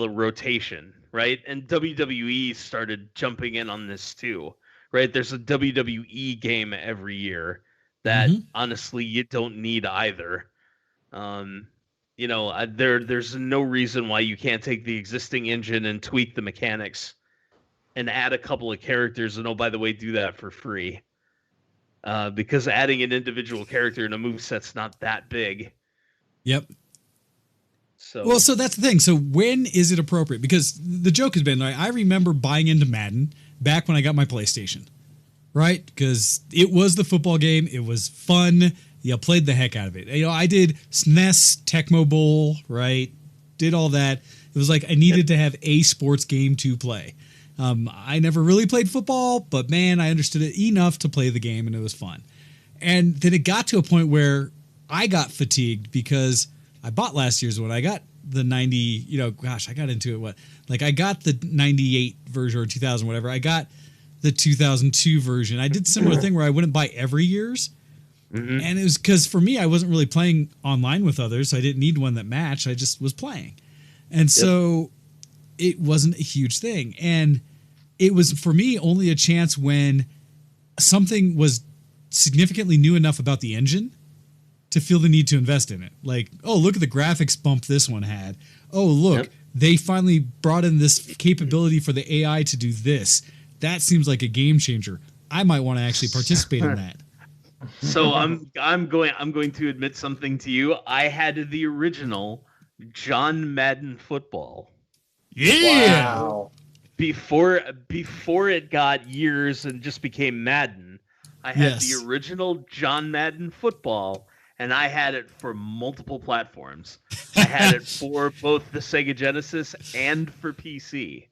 rotation, right? And WWE started jumping in on this too, right? There's a WWE game every year that honestly you don't need either. There's no reason why you can't take the existing engine and tweak the mechanics and add a couple of characters, and by the way, do that for free. Because adding an individual character in a moveset's not that big. Yep. So that's the thing. So when is it appropriate? Because the joke has been, I remember buying into Madden back when I got my PlayStation, right? Because it was the football game. It was fun. You played the heck out of it. I did SNES, Tecmo Bowl, right? Did all that. It was like I needed to have a sports game to play. I never really played football, but man, I understood it enough to play the game, and it was fun. And then it got to a point where I got fatigued because I bought last year's one. I got the 90, I got into it. I got the 98 version or 2000, whatever. I got the 2002 version. I did a similar thing where I wouldn't buy every year's. Mm-hmm. And it was because for me, I wasn't really playing online with others, so I didn't need one that matched. I just was playing. And so it wasn't a huge thing. And it was, for me, only a chance when something was significantly new enough about the engine to feel the need to invest in it. Like, oh, look at the graphics bump this one had. Oh, look, they finally brought in this capability for the AI to do this. That seems like a game changer. I might want to actually participate in that. So I'm going to admit something to you. I had the original John Madden Football. Yeah. Wow. Before it got years and just became Madden, I had the original John Madden Football, and I had it for multiple platforms. I had it for both the Sega Genesis and for PC.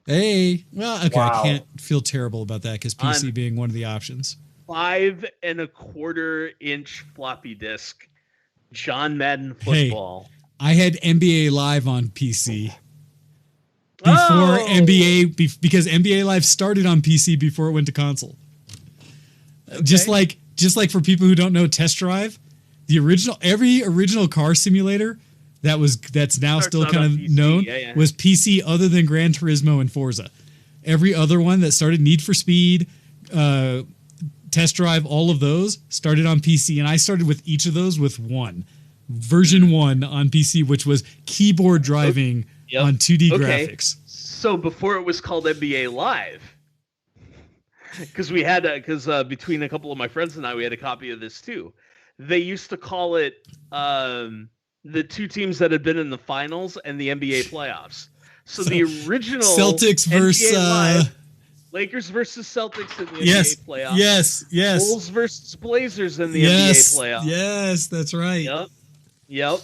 Hey, well, okay, I can't feel terrible about that because PC being one of the options. 5.25-inch floppy disk. John Madden Football. Hey, I had NBA Live on PC before NBA, because NBA Live started on PC before it went to console. Okay. Just like for people who don't know Test Drive, every original car simulator that's now still kind of PC. Known was PC, other than Gran Turismo and Forza. Every other one that started, Need for Speed, Test Drive, all of those started on PC, and I started with each of those with version 1 on PC, which was keyboard driving on 2D graphics. So before it was called NBA Live, because between a couple of my friends and I, we had a copy of this too. They used to call it the two teams that had been in the finals and the NBA playoffs. So the original Celtics versus Live, Lakers versus Celtics in the NBA playoffs. Yes. Bulls versus Blazers in the NBA playoffs. Yes, that's right. Yep.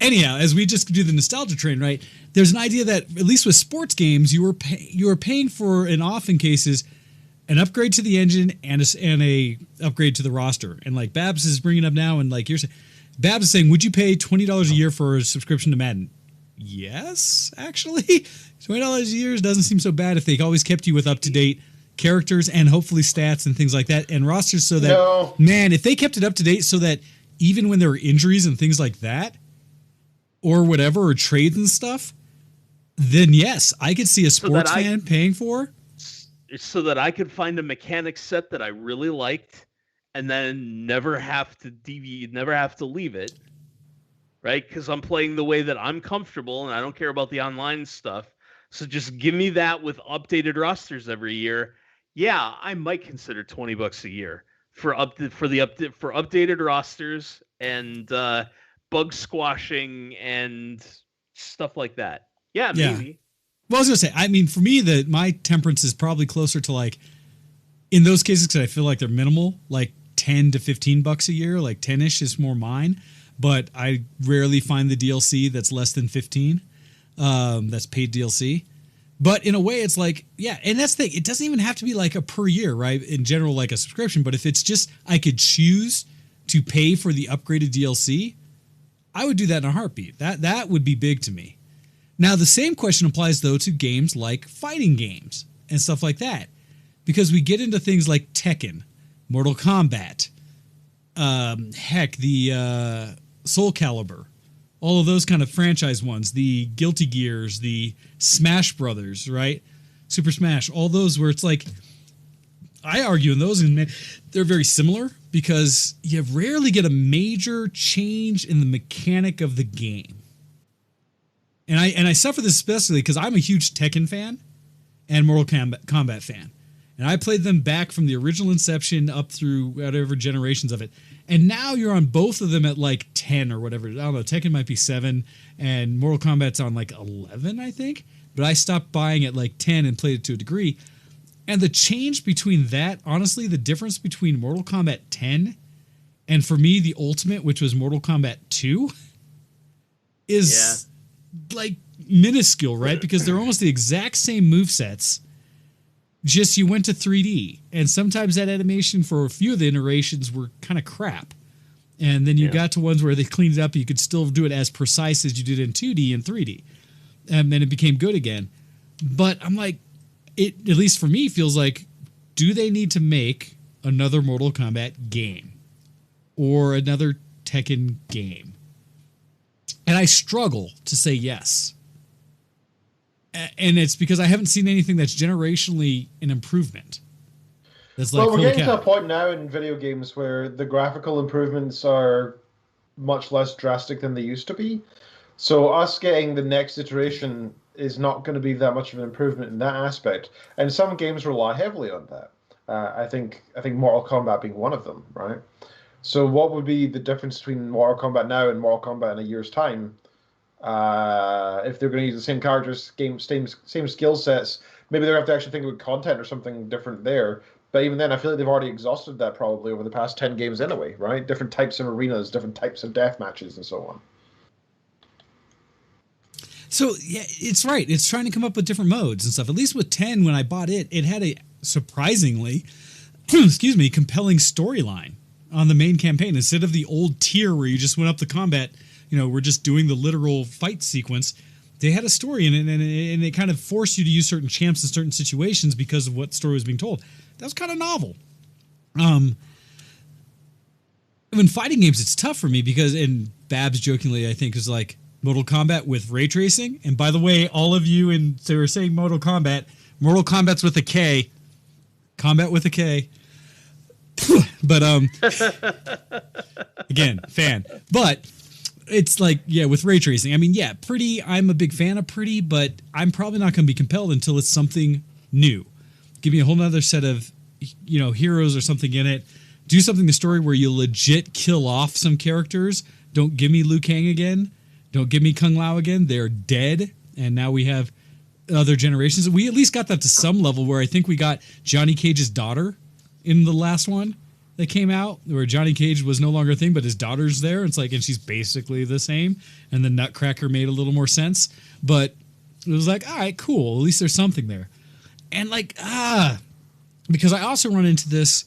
Anyhow, as we just do the nostalgia train, right? There's an idea that at least with sports games, you were paying for, in often cases, an upgrade to the engine and a upgrade to the roster. And like Babs is bringing up now, and like Babs is saying, would you pay $20 a year for a subscription to Madden? Yes, actually. $20 a year doesn't seem so bad if they always kept you with up-to-date characters and hopefully stats and things like that, and rosters, so that, man, if they kept it up to date so that even when there were injuries and things like that, or whatever, or trades and stuff, then yes, I could see a sports fan paying for. So that I could find a mechanic set that I really liked, and then never have to leave it, right? Because I'm playing the way that I'm comfortable, and I don't care about the online stuff. So just give me that with updated rosters every year. Yeah, I might consider $20 a year for updated rosters and bug squashing and stuff like that. Yeah, maybe. Well, I was gonna say, I mean, for me, my temperance is probably closer to, like, in those cases, because I feel like they're minimal, like $10 to $15 a year, like 10-ish is more mine. But I rarely find the DLC that's less than 15. That's paid DLC. But in a way, it's like, yeah, and that's the thing. It doesn't even have to be like a per year, right? In general, like a subscription. But if it's just I could choose to pay for the upgraded DLC, I would do that in a heartbeat. That would be big to me. Now, the same question applies, though, to games like fighting games and stuff like that. Because we get into things like Tekken, Mortal Kombat, the Soul Calibur, all of those kind of franchise ones, the Guilty Gears, the Smash Brothers, right? Super Smash, all those where it's like, I argue in those, and they're very similar because you rarely get a major change in the mechanic of the game. And I suffer this especially because I'm a huge Tekken fan and Mortal Kombat fan. And I played them back from the original inception up through whatever generations of it. And now you're on both of them at like 10 or whatever. I don't know, Tekken might be 7 and Mortal Kombat's on like 11, I think. But I stopped buying at like 10 and played it to a degree. And the change between that, honestly, the difference between Mortal Kombat 10 and for me, the Ultimate, which was Mortal Kombat 2, is like minuscule, right? Because they're almost the exact same movesets. Just you went to 3D, and sometimes that animation for a few of the iterations were kind of crap. And then you got to ones where they cleaned it up, you could still do it as precise as you did in 2D and 3D. And then it became good again. But I'm like, it, at least for me, feels like, do they need to make another Mortal Kombat game? Or another Tekken game? And I struggle to say yes. And it's because I haven't seen anything that's generationally an improvement. That's like, well, we're getting to a point now in video games where the graphical improvements are much less drastic than they used to be. So us getting the next iteration is not going to be that much of an improvement in that aspect. And some games rely heavily on that. I think Mortal Kombat being one of them, right? So what would be the difference between Mortal Kombat now and Mortal Kombat in a year's time? If they're going to use the same characters, same skill sets, maybe they're going to have to actually think about content or something different there. But even then, I feel like they've already exhausted that probably over the past 10 games anyway, right? Different types of arenas, different types of death matches, and so on. So, yeah, it's right. It's trying to come up with different modes and stuff. At least with 10, when I bought it, it had a surprisingly excuse me, compelling storyline on the main campaign instead of the old tier where you just went up the combat. We're just doing the literal fight sequence. They had a story in it, and it kind of forced you to use certain champs in certain situations because of what story was being told. That was kind of novel. In fighting games, it's tough for me because, and Babs jokingly, I think, is like Mortal Kombat with ray tracing. And by the way, all of you, and they were saying Mortal Kombat's with a K. Combat with a K. But, again, fan. But it's like, yeah, with ray tracing. I mean, yeah, pretty, I'm a big fan of pretty, but I'm probably not going to be compelled until it's something new. Give me a whole nother set of, heroes or something in it. Do something in the story where you legit kill off some characters. Don't give me Liu Kang again. Don't give me Kung Lao again. They're dead. And now we have other generations. We at least got that to some level where I think we got Johnny Cage's daughter in the last one that came out, where Johnny Cage was no longer a thing, but his daughter's there. It's like, and she's basically the same. And the Nutcracker made a little more sense. But it was like, all right, cool. At least there's something there. And like, because I also run into this.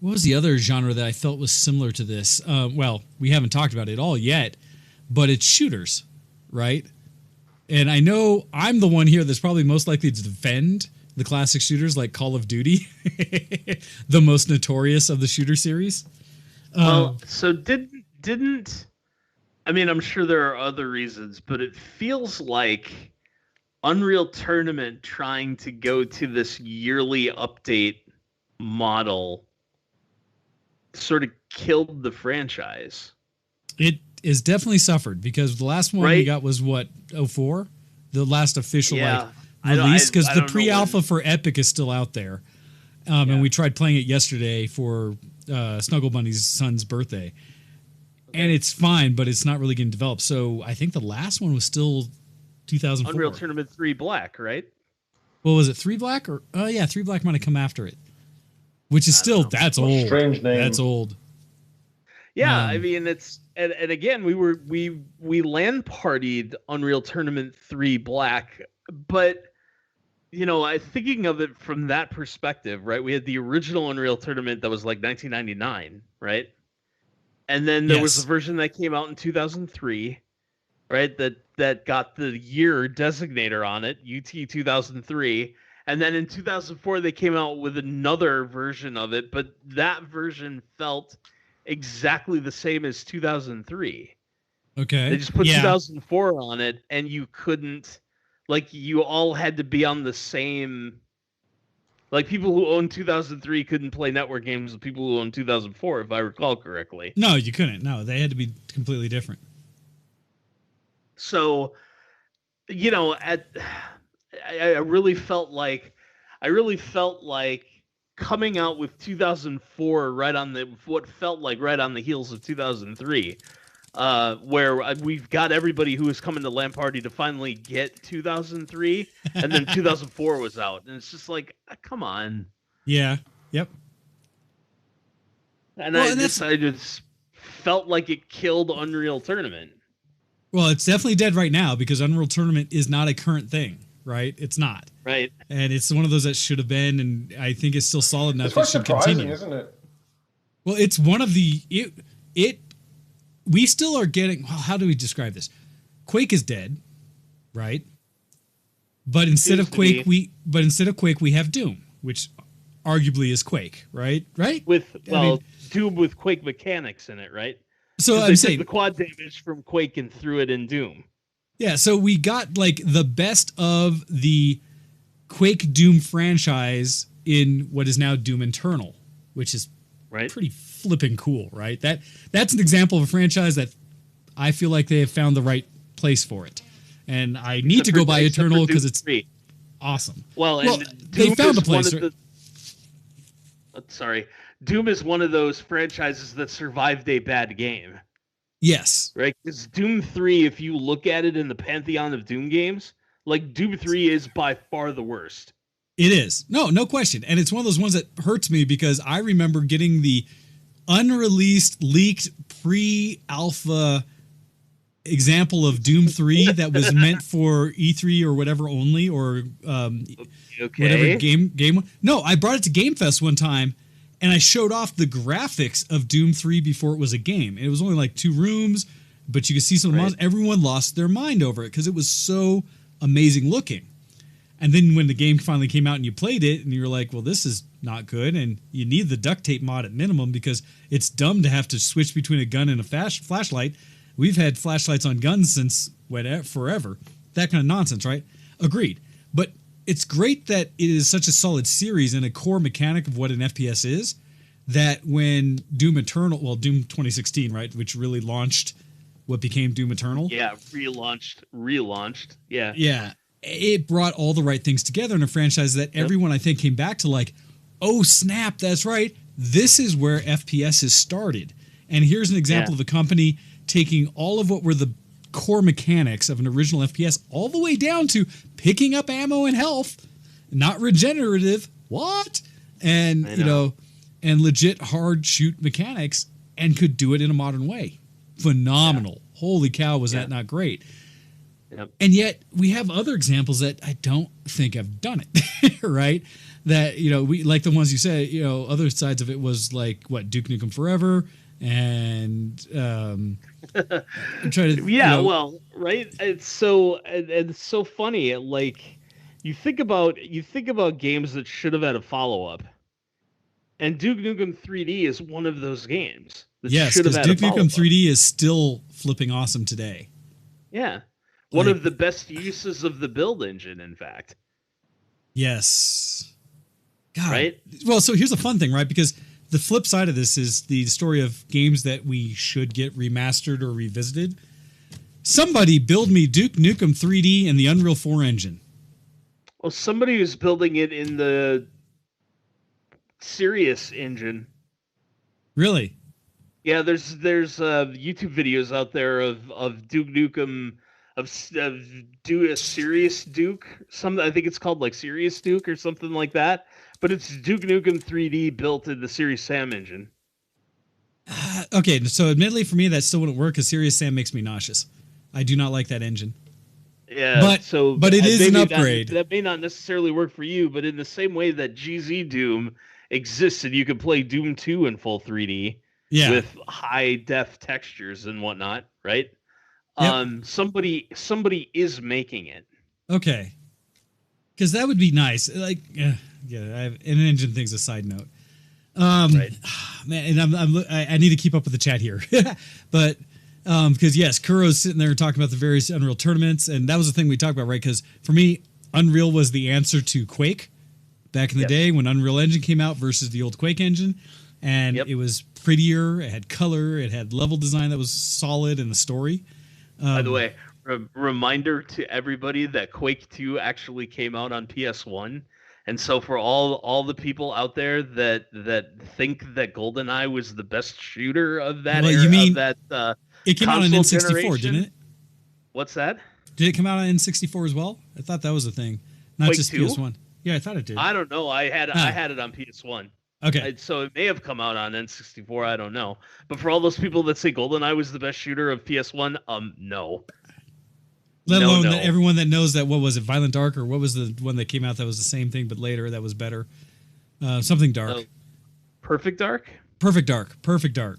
What was the other genre that I felt was similar to this? Well, we haven't talked about it all yet, but it's shooters, right? And I know I'm the one here that's probably most likely to defend the classic shooters like Call of Duty, the most notorious of the shooter series. Well, so didn't I mean, I'm sure there are other reasons, but it feels like Unreal Tournament trying to go to this yearly update model sort of killed the franchise. It is definitely suffered because the last one we got was what, 04? The last official release, because the pre-alpha for Epic is still out there. And we tried playing it yesterday for Snuggle Bunny's son's birthday. And it's fine, but it's not really getting developed. So I think the last one was still 2004. Unreal Tournament 3 Black, right? Well, was it 3 Black? Or 3 Black might have come after it. Which is still, that's old. Strange name. That's old. Yeah, I mean, it's, and again, we LAN partied Unreal Tournament 3 Black, but, I thinking of it from that perspective, right? We had the original Unreal Tournament that was like 1999, right? And then there was a version that came out in 2003, right? That got the year designator on it, UT 2003. And then in 2004, they came out with another version of it, but that version felt exactly the same as 2003. Okay. They just put 2004 on it, and you couldn't, like, you all had to be on the same, like, people who owned 2003 couldn't play network games with people who owned 2004, if I recall correctly. No, you couldn't. No, they had to be completely different. So, I really felt like coming out with 2004 right on the heels of 2003, where we've got everybody who was coming to LAN Party to finally get 2003, and then 2004 was out, and it's just like, come on. Yeah. Yep. And I just felt like it killed Unreal Tournament. Well, it's definitely dead right now because Unreal Tournament is not a current thing. Right, it's not. Right, and it's one of those that should have been, and I think it's still solid enough. It's quite surprising, isn't it? Well, it's one of the we still are getting. Well, how do we describe this? Quake is dead, right? But instead of Quake, we have Doom, which arguably is Quake, right? Right. Doom with Quake mechanics in it, right? So I'm saying the quad damage from Quake and threw it in Doom. Yeah, so we got like the best of the Quake Doom franchise in what is now Doom Eternal, which is pretty flipping cool, right? That's an example of a franchise that I feel like they have found the right place for it. And I need to go buy Eternal because it's awesome. Well, they found a place. Doom is one of those franchises that survived a bad game. Yes. Right? Because Doom 3, if you look at it in the pantheon of Doom games, like Doom 3 is by far the worst. It is. No question. And it's one of those ones that hurts me because I remember getting the unreleased, leaked, pre-alpha example of Doom 3 that was meant for E3 or whatever only, or whatever game. No, I brought it to Game Fest one time, And I showed off the graphics of Doom 3 before it was a game. It was only like 2 rooms, but you could see some of the monsters. Everyone lost their mind over it because it was so amazing looking. And then when the game finally came out and you played it, and you were like, well, this is not good, and you need the duct tape mod at minimum because it's dumb to have to switch between a gun and a flashlight. We've had flashlights on guns since forever. That kind of nonsense, right? Agreed. But it's great that it is such a solid series and a core mechanic of what an FPS is, that when Doom Eternal, well, Doom 2016, right, which really launched what became Doom Eternal. Yeah, relaunched. Yeah. Yeah. It brought all the right things together in a franchise that everyone, I think, came back to like, oh, snap, that's right. This is where FPS has started. And here's an example of a company taking all of what were the core mechanics of an original FPS all the way down to picking up ammo and health, not regenerative. What? And, and legit hard shoot mechanics, and could do it in a modern way. Phenomenal. Yeah. Holy cow, was that not great? Yep. And yet we have other examples that I don't think have done it, right? That, we like the ones you said, other sides of it was like, what, Duke Nukem Forever and try to, well, right? It's so funny. Like you think about games that should have had a follow-up. And Duke Nukem 3D is one of those games. Yes, because Duke Nukem 3D is still flipping awesome today. Yeah. One of the best uses of the build engine, in fact. Yes. God. Right? Well, so here's a fun thing, right? Because the flip side of this is the story of games that we should get remastered or revisited. Somebody build me Duke Nukem 3D in the Unreal 4 engine. Well, somebody who's building it in the Sirius engine. Really? Yeah, there's YouTube videos out there of Duke Nukem of Sirius Duke. I think it's called like Sirius Duke or something like that. But it's Duke Nukem 3D built in the Serious Sam engine. Okay, so admittedly for me that still wouldn't work because Serious Sam makes me nauseous. I do not like that engine. Yeah, but it is an upgrade. That may not necessarily work for you, but in the same way that GZ Doom exists and you can play Doom 2 in full 3D with high def textures and whatnot, right? Yep. Somebody is making it. Okay. Because that would be nice. Like, an engine thing's a side note. Right. Man, and I need to keep up with the chat here, but because yes, Kuro's sitting there talking about the various Unreal tournaments, and that was the thing we talked about, right? Because for me, Unreal was the answer to Quake back in the day when Unreal Engine came out versus the old Quake engine, and it was prettier, it had color, it had level design that was solid, and the story. By the way, reminder to everybody that Quake 2 actually came out on PS1. And so for all the people out there that think that GoldenEye was the best shooter of that era, you mean of that it came out on N64, didn't it? What's that? Did it come out on N64 as well? I thought that was a thing, not Quake just 2? PS1. Yeah, I thought it did. I don't know. I had it on PS1. Okay. So it may have come out on N64. I don't know. But for all those people that say GoldenEye was the best shooter of PS1, no. Let alone that everyone that knows that, what was it, Violent Dark, or what was the one that came out that was the same thing but later that was better? Something Dark. Perfect Dark? Perfect Dark.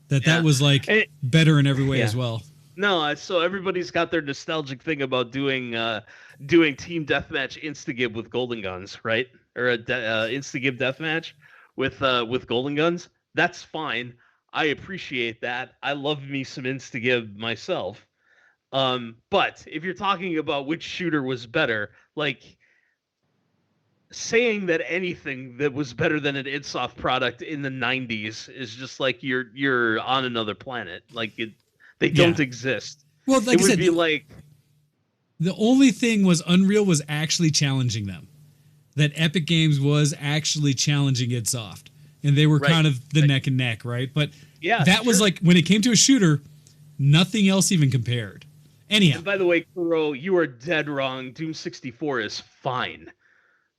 That was like better in every way as well. No, so everybody's got their nostalgic thing about doing Team Deathmatch Instagib with Golden Guns, right? Or a Instagib Deathmatch with Golden Guns. That's fine. I appreciate that. I love me some Instagib myself. But if you're talking about which shooter was better, like saying that anything that was better than an idsoft product in the 90s is just like you're on another planet. Like they don't exist. Well, like it would be like the only thing was Unreal was actually challenging them. That Epic Games was actually challenging idsoft, and they were kind of the neck and neck, right? But that was like when it came to a shooter, nothing else even compared. Anyhow. And by the way, Kuro, you are dead wrong. Doom 64 is fine.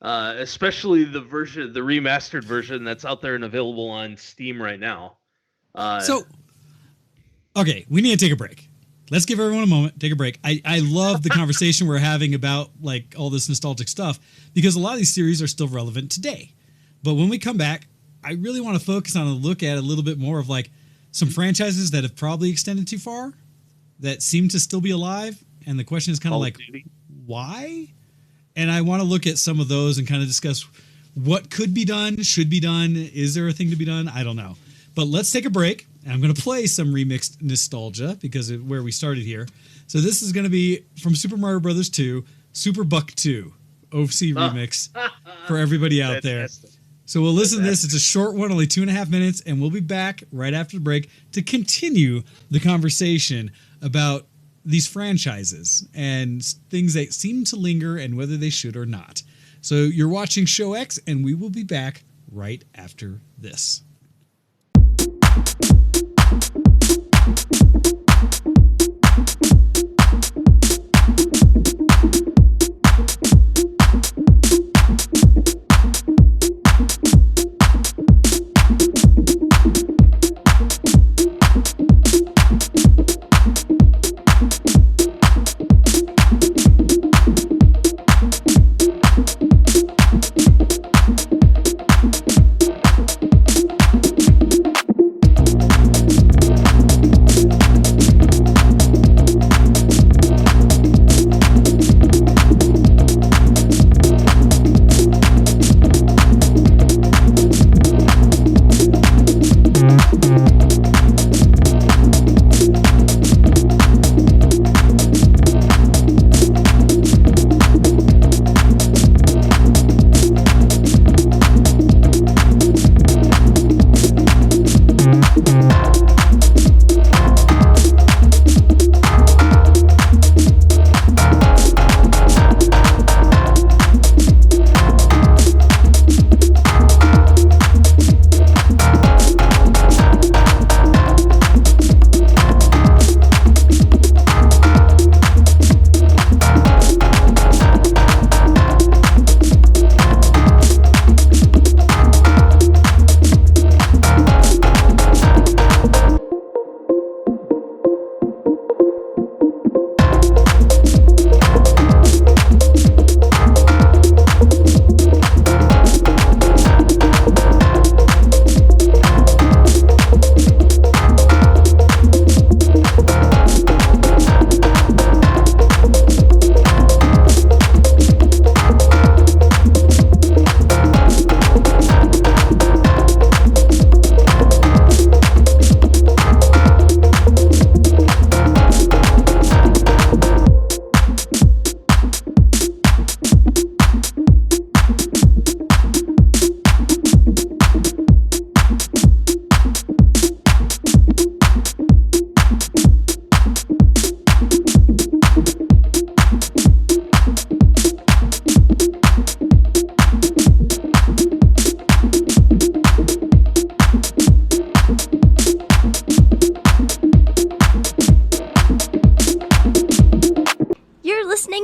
Especially the remastered version that's out there and available on Steam right now. Okay, we need to take a break. Let's give everyone a moment, take a break. I love the conversation we're having about like all this nostalgic stuff because a lot of these series are still relevant today. But when we come back, I really want to focus on a look at a little bit more of like some franchises that have probably extended too far that seem to still be alive. And the question is kind of like, why? And I want to look at some of those and kind of discuss what could be done, should be done. Is there a thing to be done? I don't know. But let's take a break. And I'm going to play some remixed nostalgia because of where we started here. So this is going to be from Super Mario Brothers 2, Super Buck 2, OC remix for everybody out there. So we'll listen to this. It's a short one, only 2.5 minutes, and we'll be back right after the break to continue the conversation about these franchises and things that seem to linger and whether they should or not. So you're watching Show X, and we will be back right after this.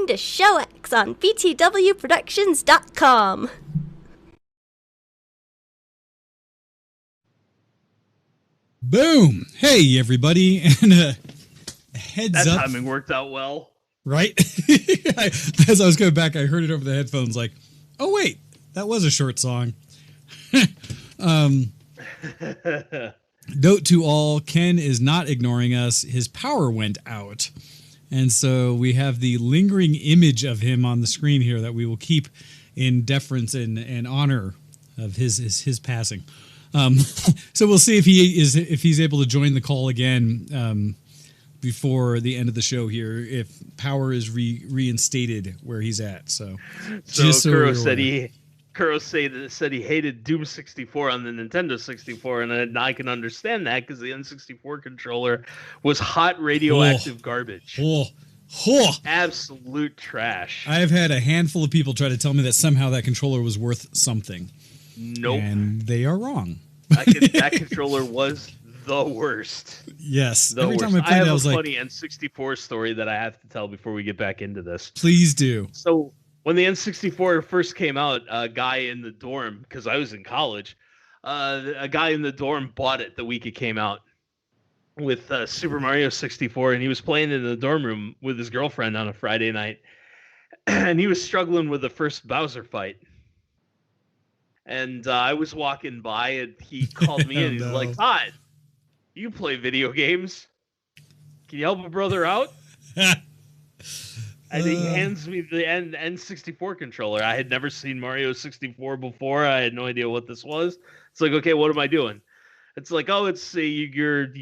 To Show X on btwproductions.com. Boom! Hey, everybody, and heads that up. That timing worked out well. Right? As I was going back, I heard it over the headphones like, oh, wait, that was a short song. Note to all, Ken is not ignoring us. His power went out. And so we have the lingering image of him on the screen here that we will keep in deference and honor of his passing. So we'll see if he's able to join the call again before the end of the show here, if power is reinstated where he's at. So Kuro said he hated Doom 64 on the Nintendo 64, and I can understand that because the N64 controller was hot radioactive garbage. Absolute trash. I've had a handful of people try to tell me that somehow that controller was worth something. Nope. And they are wrong. That controller was the worst. Yes. Every time I played it, I was like, I have a funny N64 story that I have to tell before we get back into this. Please do. So when the N64 first came out, a guy in the dorm, because I was in college, a guy in the dorm bought it the week it came out with Super Mario 64, and he was playing in the dorm room with his girlfriend on a Friday night, and he was struggling with the first Bowser fight. And I was walking by, and he called me in. He's like, "Todd, you play video games? Can you help a brother out?" And he hands me the N64 controller. I had never seen Mario 64 before. I had no idea what this was. It's like, okay, what am I doing? It's like, oh, it's you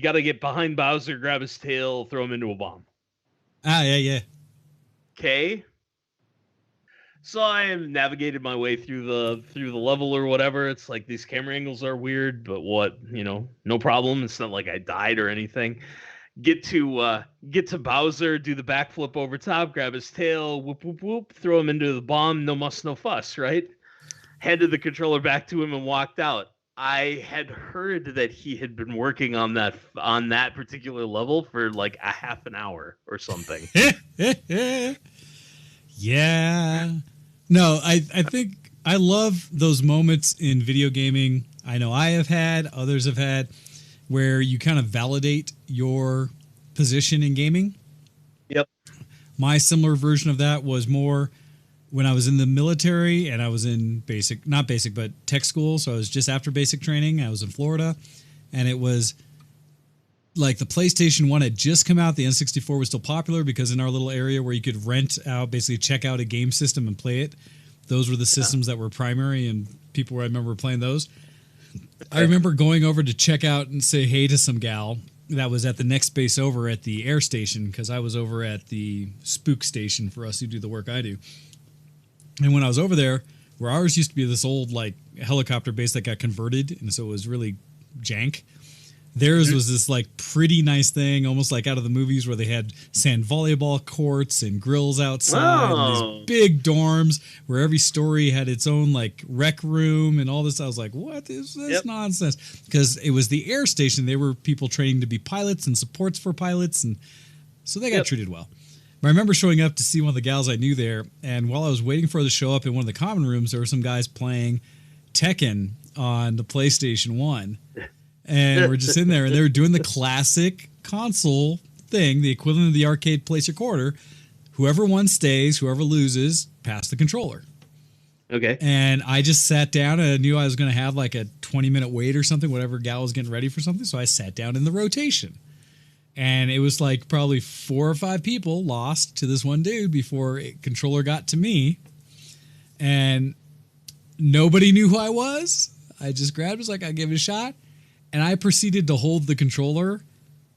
got to get behind Bowser, grab his tail, throw him into a bomb. Yeah. Okay. So I have navigated my way through the level or whatever. It's like these camera angles are weird, but what, no problem. It's not like I died or anything. Get to Bowser, do the backflip over top, grab his tail, whoop whoop whoop, throw him into the bomb. No muss, no fuss, right? Handed the controller back to him and walked out. I had heard that he had been working on that particular level for like a half an hour or something. Yeah. No, I think I love those moments in video gaming. I know I have had, others have had, where you kind of validate your position in gaming. Yep. My similar version of that was more when I was in the military and I was in not basic, but tech school. So I was just after basic training. I was in Florida, and it was like the PlayStation 1 had just come out. The N64 was still popular because in our little area where you could rent out, basically check out a game system and play it, those were the systems that were primary, and people I remember playing those. I remember going over to check out and say hey to some gal that was at the next base over at the air station, because I was over at the spook station for us who do the work I do. And when I was over there, where ours used to be this old like helicopter base that got converted, and so it was really jank. Theirs was this like pretty nice thing, almost like out of the movies, where they had sand volleyball courts and grills outside, and these big dorms where every story had its own like rec room and all this. I was like, what is this nonsense? Because it was the air station. They were people training to be pilots and supports for pilots, and so they got treated well. But I remember showing up to see one of the gals I knew there, and while I was waiting for her to show up in one of the common rooms, there were some guys playing Tekken on the PlayStation 1. And we're just in there, and they were doing the classic console thing, the equivalent of the arcade place your quarter. Whoever won stays, whoever loses, pass the controller. Okay. And I just sat down, and I knew I was going to have like a 20-minute wait or something, whatever gal was getting ready for something. So I sat down in the rotation. And it was like probably 4 or 5 people lost to this one dude before a controller got to me. And nobody knew who I was. I just grabbed, was like, I'll give it a shot. And I proceeded to hold the controller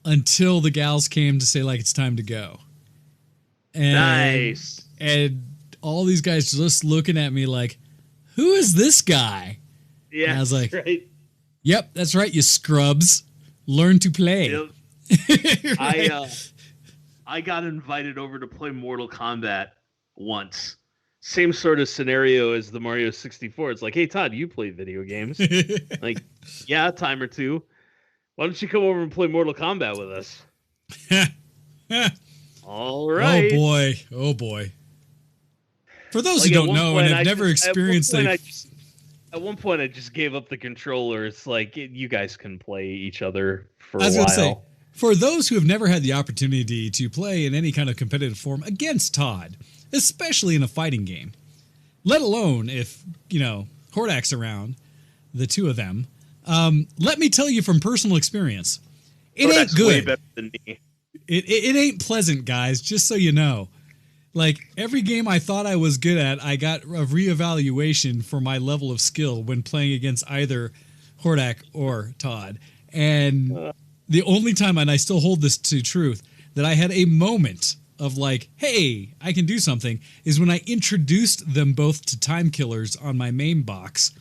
until the gals came to say, like, it's time to go. And, nice. And all these guys just looking at me like, who is this guy? Yeah, and I was like, right. Yep, that's right, you scrubs. Learn to play. Yep. I got invited over to play Mortal Kombat once. Same sort of scenario as the Mario 64. It's like, hey, Todd, you play video games. Like, yeah, a time or two. Why don't you come over and play Mortal Kombat with us? All right. Oh, boy. For those who don't know and have never experienced it. At one point, I just gave up the controller. It's like, you guys can play each other for a while. I was going to say, for those who have never had the opportunity to play in any kind of competitive form against Todd, especially in a fighting game, let alone if, Hordak's around, the two of them, let me tell you from personal experience, it ain't good. Way better than me. It ain't pleasant, guys, just so you know. Like, every game I thought I was good at, I got a reevaluation for my level of skill when playing against either Hordak or Todd. And the only time, and I still hold this to truth, that I had a moment of like, hey, I can do something, is when I introduced them both to time killers on my main box.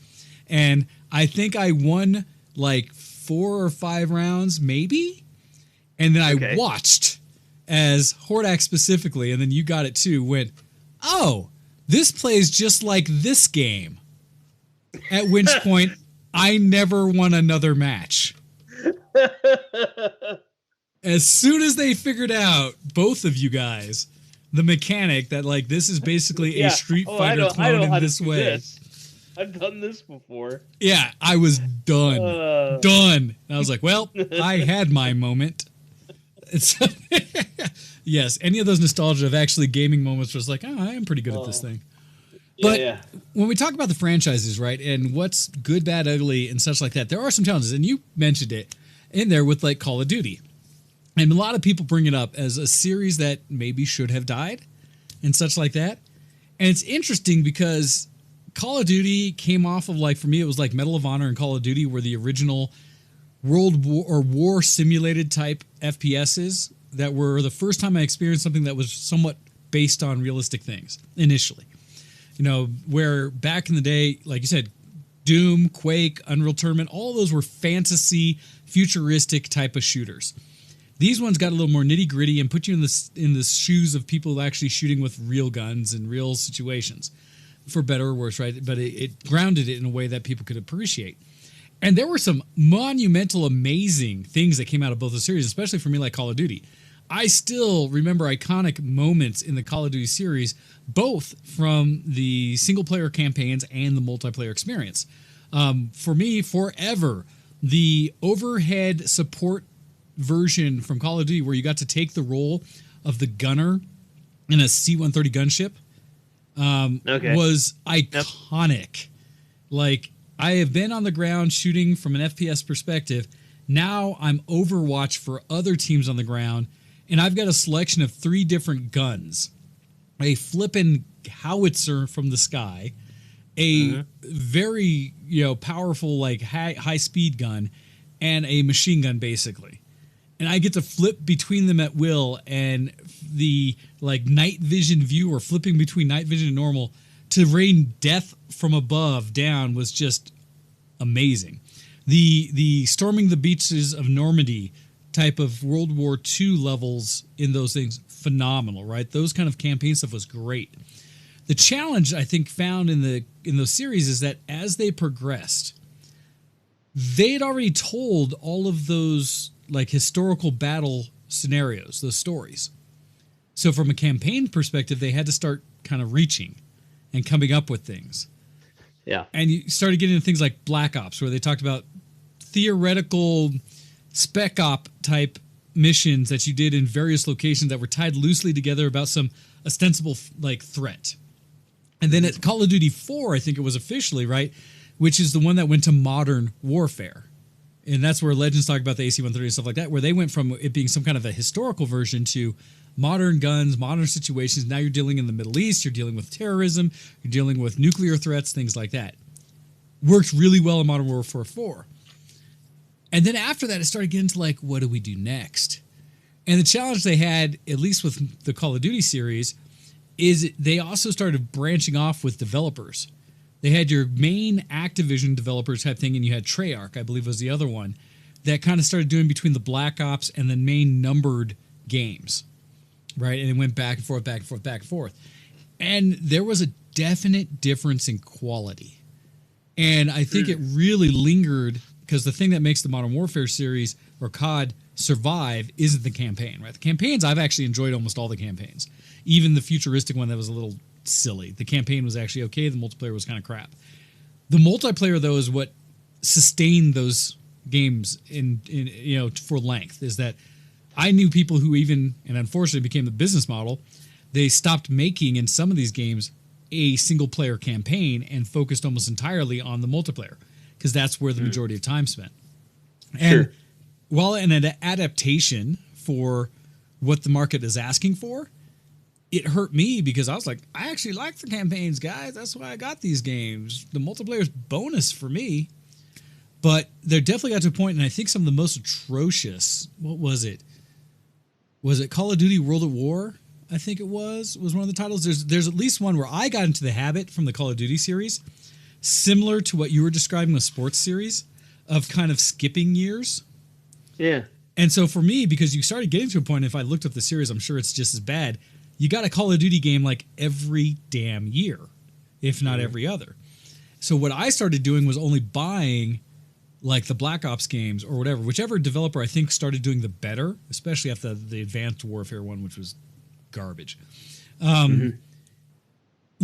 And I think I won like 4 or 5 rounds, maybe? And then I watched as Hordak specifically, and then you got it too, went, oh, this plays just like this game. At which point, I never won another match. As soon as they figured out, both of you guys, the mechanic that like this is basically a Street Fighter clone in this way. I've done this before. Yeah, I was done. Done. And I was like, well, I had my moment. Yes, any of those nostalgia of actually gaming moments was like, oh, I am pretty good at this thing. But when we talk about the franchises, right, and what's good, bad, ugly, and such like that, there are some challenges, and you mentioned it in there with like Call of Duty. And a lot of people bring it up as a series that maybe should have died and such like that. And it's interesting because Call of Duty came off of, like, for me, it was like Medal of Honor and Call of Duty were the original World War or war simulated type FPSs that were the first time I experienced something that was somewhat based on realistic things initially. You know, where back in the day, like you said, Doom, Quake, Unreal Tournament, all those were fantasy, futuristic type of shooters. These ones got a little more nitty gritty and put you in the shoes of people actually shooting with real guns in real situations, for better or worse, right? But it grounded it in a way that people could appreciate. And there were some monumental, amazing things that came out of both the series, especially for me, like Call of Duty. I still remember iconic moments in the Call of Duty series, both from the single-player campaigns and the multiplayer experience. For me, forever, the overhead support version from Call of Duty where you got to take the role of the gunner in a C-130 gunship was iconic. Like, I have been on the ground shooting from an FPS perspective. Now I'm Overwatch for other teams on the ground, and I've got a selection of 3 different guns. A flippin' howitzer from the sky, a very, powerful, like, high speed gun, and a machine gun, basically. And I get to flip between them at will, and the, like, night vision view or flipping between night vision and normal to rain death from above down was just amazing. The storming the beaches of Normandy type of World War II levels in those things, phenomenal, right? Those kind of campaign stuff was great. The challenge I think found in those series is that as they progressed, they'd already told all of those, like, historical battle scenarios, those stories. So from a campaign perspective, they had to start kind of reaching and coming up with things. Yeah. And you started getting into things like Black Ops, where they talked about theoretical spec op type missions that you did in various locations that were tied loosely together about some ostensible, like, threat. And then at Call of Duty 4, I think it was officially, right, which is the one that went to modern warfare. And that's where Legends talk about the AC-130 and stuff like that, where they went from it being some kind of a historical version to modern guns, modern situations. Now you're dealing in the Middle East, you're dealing with terrorism, you're dealing with nuclear threats, things like that. Worked really well in Modern Warfare 4. And then after that, it started getting to, like, what do we do next? And the challenge they had, at least with the Call of Duty series, is they also started branching off with developers. They had your main Activision developer type thing, and you had Treyarch, I believe was the other one, that kind of started doing between the Black Ops and the main numbered games, right? And it went back and forth, back and forth, back and forth. And there was a definite difference in quality. And I think it really lingered, because the thing that makes the Modern Warfare series, or COD, survive isn't the campaign, right? The campaigns, I've actually enjoyed almost all the campaigns. Even the futuristic one that was a little silly. The campaign was actually okay. The multiplayer was kind of crap. The multiplayer, though, is what sustained those games in for length. Is that I knew people who even, and unfortunately became the business model, they stopped making in some of these games a single player campaign and focused almost entirely on the multiplayer, because that's where the majority of time spent. And while an adaptation for what the market is asking for, it hurt me because I was like, I actually like the campaigns, guys. That's why I got these games. The multiplayer's bonus for me. But there definitely got to a point, and I think some of the most atrocious, what was it? Was it Call of Duty World at War? I think it was one of the titles. There's at least one where I got into the habit from the Call of Duty series, similar to what you were describing with sports series, of kind of skipping years. Yeah. And so for me, because you started getting to a point, if I looked up the series, I'm sure it's just as bad. You got a Call of Duty game like every damn year, if not every other. So what I started doing was only buying like the Black Ops games or whatever, whichever developer I think started doing the better, especially after the Advanced Warfare one, which was garbage.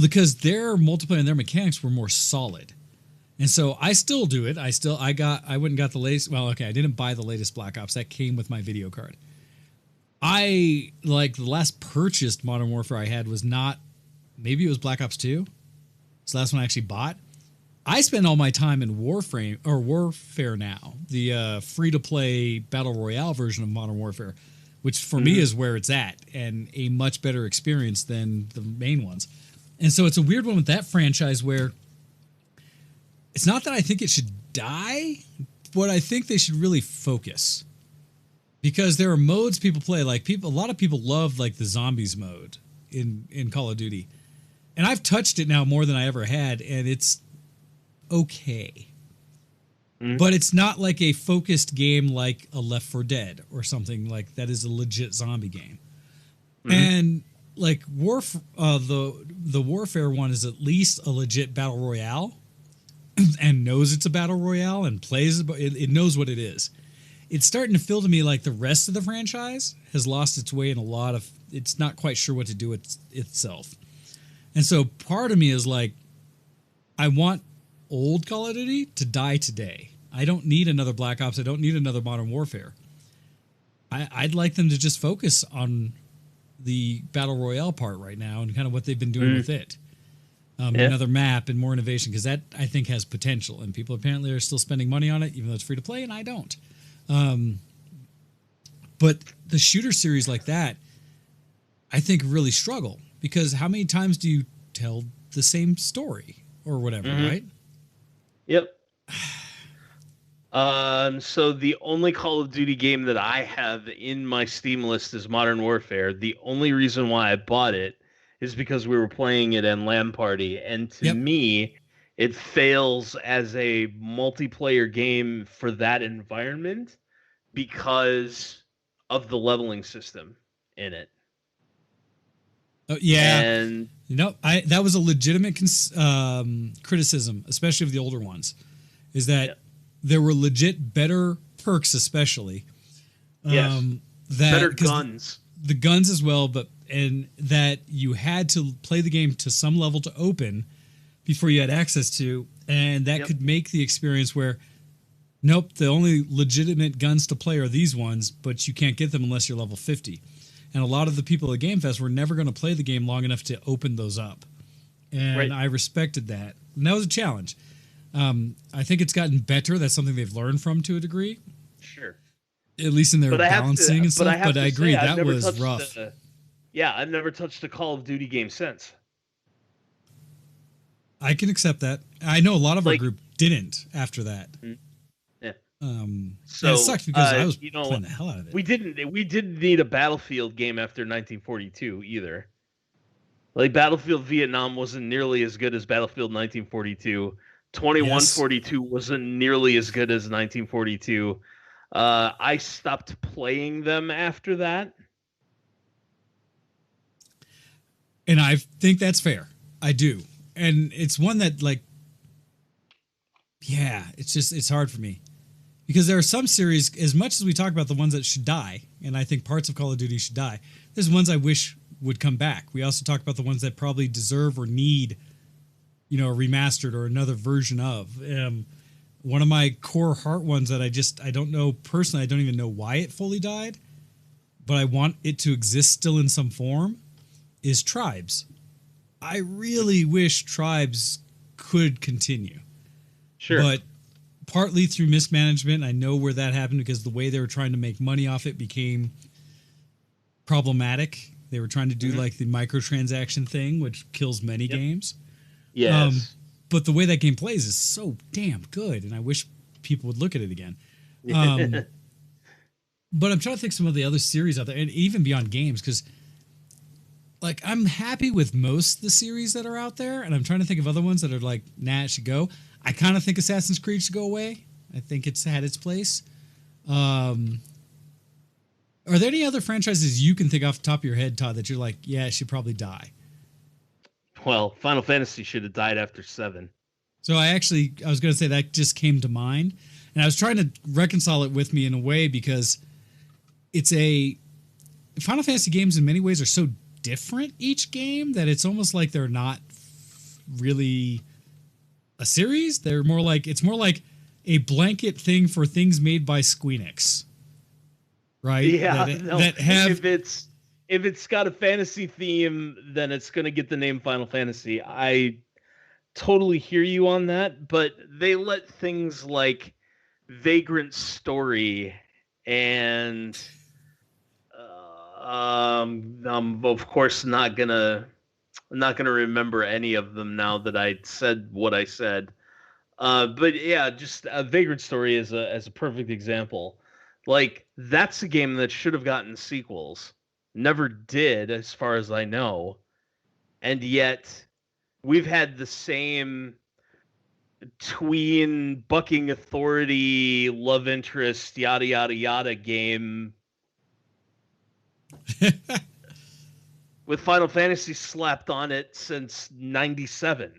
Because their multiplayer and their mechanics were more solid. And so I still do it. I went and got the latest. Well, okay, I didn't buy the latest Black Ops. That came with my video card. The last purchased Modern Warfare I had was not, maybe it was Black Ops 2. So that's when I actually bought. I spend all my time in Warfare now, the free-to-play Battle Royale version of Modern Warfare, which for me is where it's at, and a much better experience than the main ones. And so it's a weird one with that franchise where it's not that I think it should die, but I think they should really focus. Because there are modes people play, like a lot of people love like the zombies mode in Call of Duty. And I've touched it now more than I ever had, and it's okay. But it's not like a focused game like a Left 4 Dead or something like that is a legit zombie game. And like the Warfare one is at least a legit battle royale and knows it's a battle royale and plays it knows what it is. It's starting to feel to me like the rest of the franchise has lost its way in a lot of it's not quite sure what to do with itself. And so part of me is like, I want old Call of Duty to die today. I don't need another Black Ops. I don't need another Modern Warfare. I'd like them to just focus on the Battle Royale part right now and kind of what they've been doing with it. Another map and more innovation, because that, I think, has potential. And people apparently are still spending money on it, even though it's free to play, and I don't. But the shooter series like that, I think really struggle, because how many times do you tell the same story or whatever, right? Yep. So the only Call of Duty game that I have in my Steam list is Modern Warfare. The only reason why I bought it is because we were playing it in LAN Party, and to me, it fails as a multiplayer game for that environment because of the leveling system in it. Yeah, and that was a legitimate criticism, especially of the older ones, is that there were legit better perks, especially. Better guns. The guns as well, and that you had to play the game to some level to open before you had access to, and that could make the experience where, nope, the only legitimate guns to play are these ones, but you can't get them unless you're level 50. And a lot of the people at Game Fest were never going to play the game long enough to open those up. And I respected that. And that was a challenge. I think it's gotten better. That's something they've learned from to a degree. Sure. At least in their balancing and stuff. But I agree, that was rough. I've never touched a Call of Duty game since. I can accept that. I know a lot of our group didn't after that. Yeah. So it sucks because I was playing the hell out of it. We didn't need a Battlefield game after 1942 either. Like Battlefield Vietnam wasn't nearly as good as Battlefield 1942. 2142 wasn't nearly as good as 1942. I stopped playing them after that. And I think that's fair. I do. And it's one that, like, it's hard for me. Because there are some series, as much as we talk about the ones that should die, and I think parts of Call of Duty should die, there's ones I wish would come back. We also talk about the ones that probably deserve or need, a remastered or another version of. One of my core heart ones that I don't know personally, I don't even know why it fully died, but I want it to exist still in some form, is Tribes. I really wish Tribes could continue. Sure. But partly through mismanagement, I know where that happened because the way they were trying to make money off it became problematic. They were trying to do like the microtransaction thing, which kills many games. Yes. But the way that game plays is so damn good, and I wish people would look at it again. But I'm trying to think some of the other series out there, and even beyond games, because like I'm happy with most of the series that are out there, and I'm trying to think of other ones that are like, nah, it should go. I kind of think Assassin's Creed should go away. I think it's had its place. Are there any other franchises you can think off the top of your head, Todd, that you're like, yeah, it should probably die? Well, Final Fantasy should have died after 7. So I was going to say that just came to mind. And I was trying to reconcile it with me in a way because Final Fantasy games in many ways are so different each game that it's almost like they're not really a series. It's more like a blanket thing for things made by Squeenix. Right? Yeah. If it's got a fantasy theme, then it's going to get the name Final Fantasy. I totally hear you on that, but they let things like Vagrant Story and I'm of course not gonna remember any of them now that I said what I said. But yeah, just Vagrant Story is a perfect example. Like, that's a game that should have gotten sequels, never did, as far as I know, and yet we've had the same tween bucking authority love interest yada yada yada game with Final Fantasy slapped on it since 97.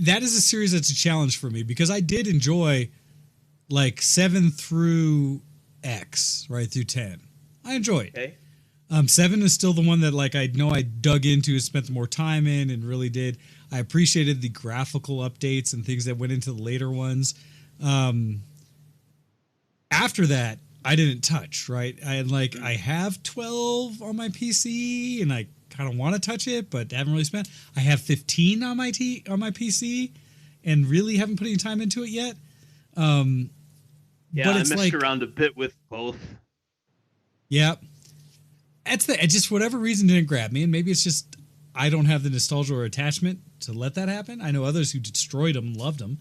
That is a series that's a challenge for me because I did enjoy like 7 through X, right through 10. I enjoyed. Okay. 7 is still the one that like I know I dug into, spent more time in, and really did. I appreciated the graphical updates and things that went into the later ones. After that, I didn't touch, right? I have 12 on my PC, and I kind of want to touch it, but haven't really spent. I have 15 on my PC, and really haven't put any time into it yet. Yeah, but I it's messed around a bit with both. Yeah, it just whatever reason didn't grab me, and maybe it's just I don't have the nostalgia or attachment to let that happen. I know others who destroyed them, loved them.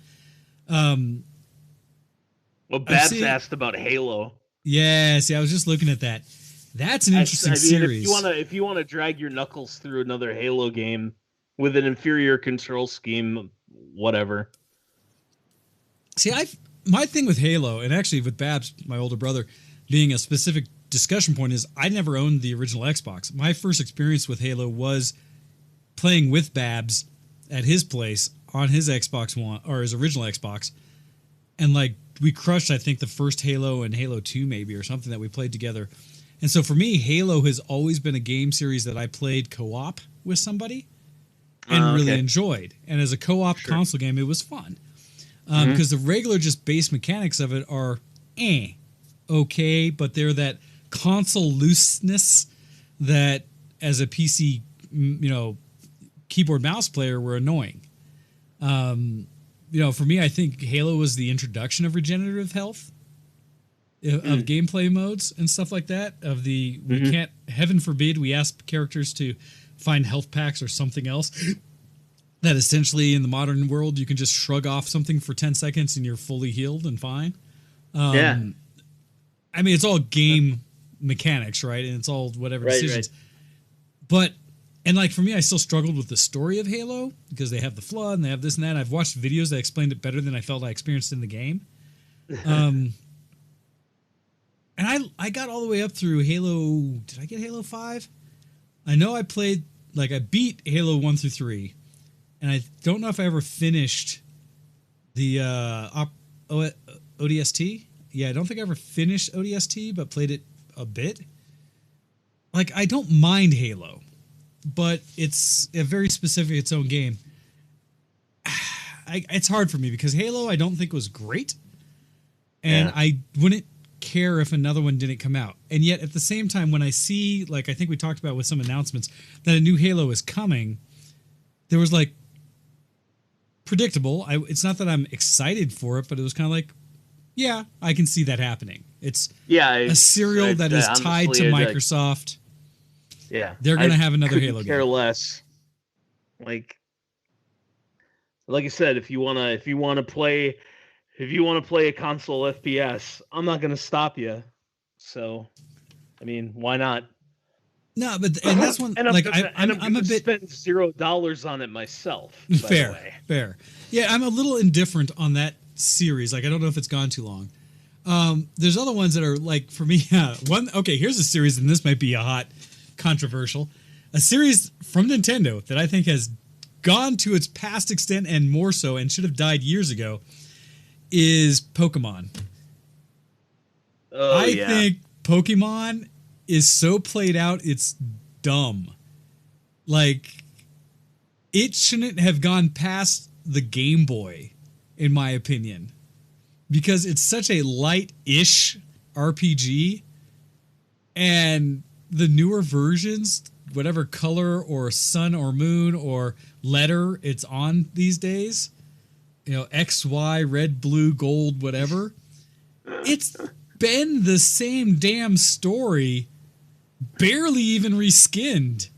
Well, Babs asked about Halo. Yeah, see, I was just looking at that. That's an interesting series. If you want to drag your knuckles through another Halo game with an inferior control scheme, whatever. See, my thing with Halo, and actually with Babs, my older brother, being a specific discussion point, is I never owned the original Xbox. My first experience with Halo was playing with Babs at his place on his Xbox One, or his original Xbox, and like we crushed, I think, the first Halo and Halo 2 maybe, or something that we played together. And so for me, Halo has always been a game series that I played co-op with somebody and really enjoyed. And as a co-op console game, it was fun. Because the regular just base mechanics of it are okay, but they're that console looseness that as a PC, keyboard mouse player were annoying. For me, I think Halo was the introduction of regenerative health, of gameplay modes and stuff like that. We can't, heaven forbid, we ask characters to find health packs or something else that essentially in the modern world you can just shrug off something for 10 seconds and you're fully healed and fine. I mean, it's all game mechanics, right? And it's all whatever decisions. Right. But, and like for me, I still struggled with the story of Halo because they have the flood and they have this and that. I've watched videos that explained it better than I felt I experienced in the game. And I got all the way up through Halo. Did I get Halo 5? I know I played, like I beat Halo 1 through 3. And I don't know if I ever finished the ODST. Yeah, I don't think I ever finished ODST, but played it a bit. Like, I don't mind Halo, but it's a very specific, its own game. It's hard for me because Halo I don't think was great. And I wouldn't care if another one didn't come out. And yet at the same time, when I see, like I think we talked about with some announcements, that a new Halo is coming, there was like predictable. It's not that I'm excited for it, but it was kind of like, yeah, I can see that happening. It's a serial that is tied to Microsoft. They're going to have another Halo game. Care less. Like I said, if you want to play a console FPS, I'm not going to stop you. So, I mean, why not? No, but and that's one. And I'm a bit spend $0 on it myself. Fair. Yeah, I'm a little indifferent on that series. Like, I don't know if it's gone too long. There's other ones that are like for me. One. Okay, here's a series, and this might be a hot controversial. A series from Nintendo that I think has gone to its past extent and more so, and should have died years ago, is Pokemon. I think Pokemon is so played out, it's dumb. Like, it shouldn't have gone past the Game Boy, in my opinion, because it's such a light-ish RPG, and the newer versions whatever color or sun or moon or letter it's on these days. X, Y, red, blue, gold, whatever. It's been the same damn story, barely even reskinned.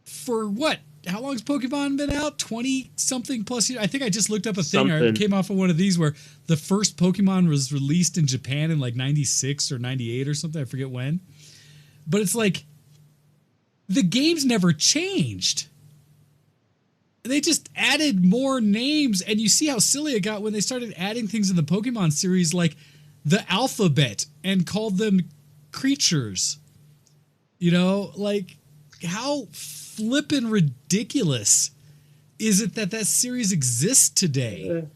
For what? How long has Pokemon been out? 20-something plus years? I think I just looked up a thing. I came off of one of these where the first Pokemon was released in Japan in like 96 or 98 or something. I forget when. But it's like, the game's never changed. They just added more names, and you see how silly it got when they started adding things in the Pokemon series like the alphabet and called them creatures. Like, how flippin' ridiculous is it that series exists today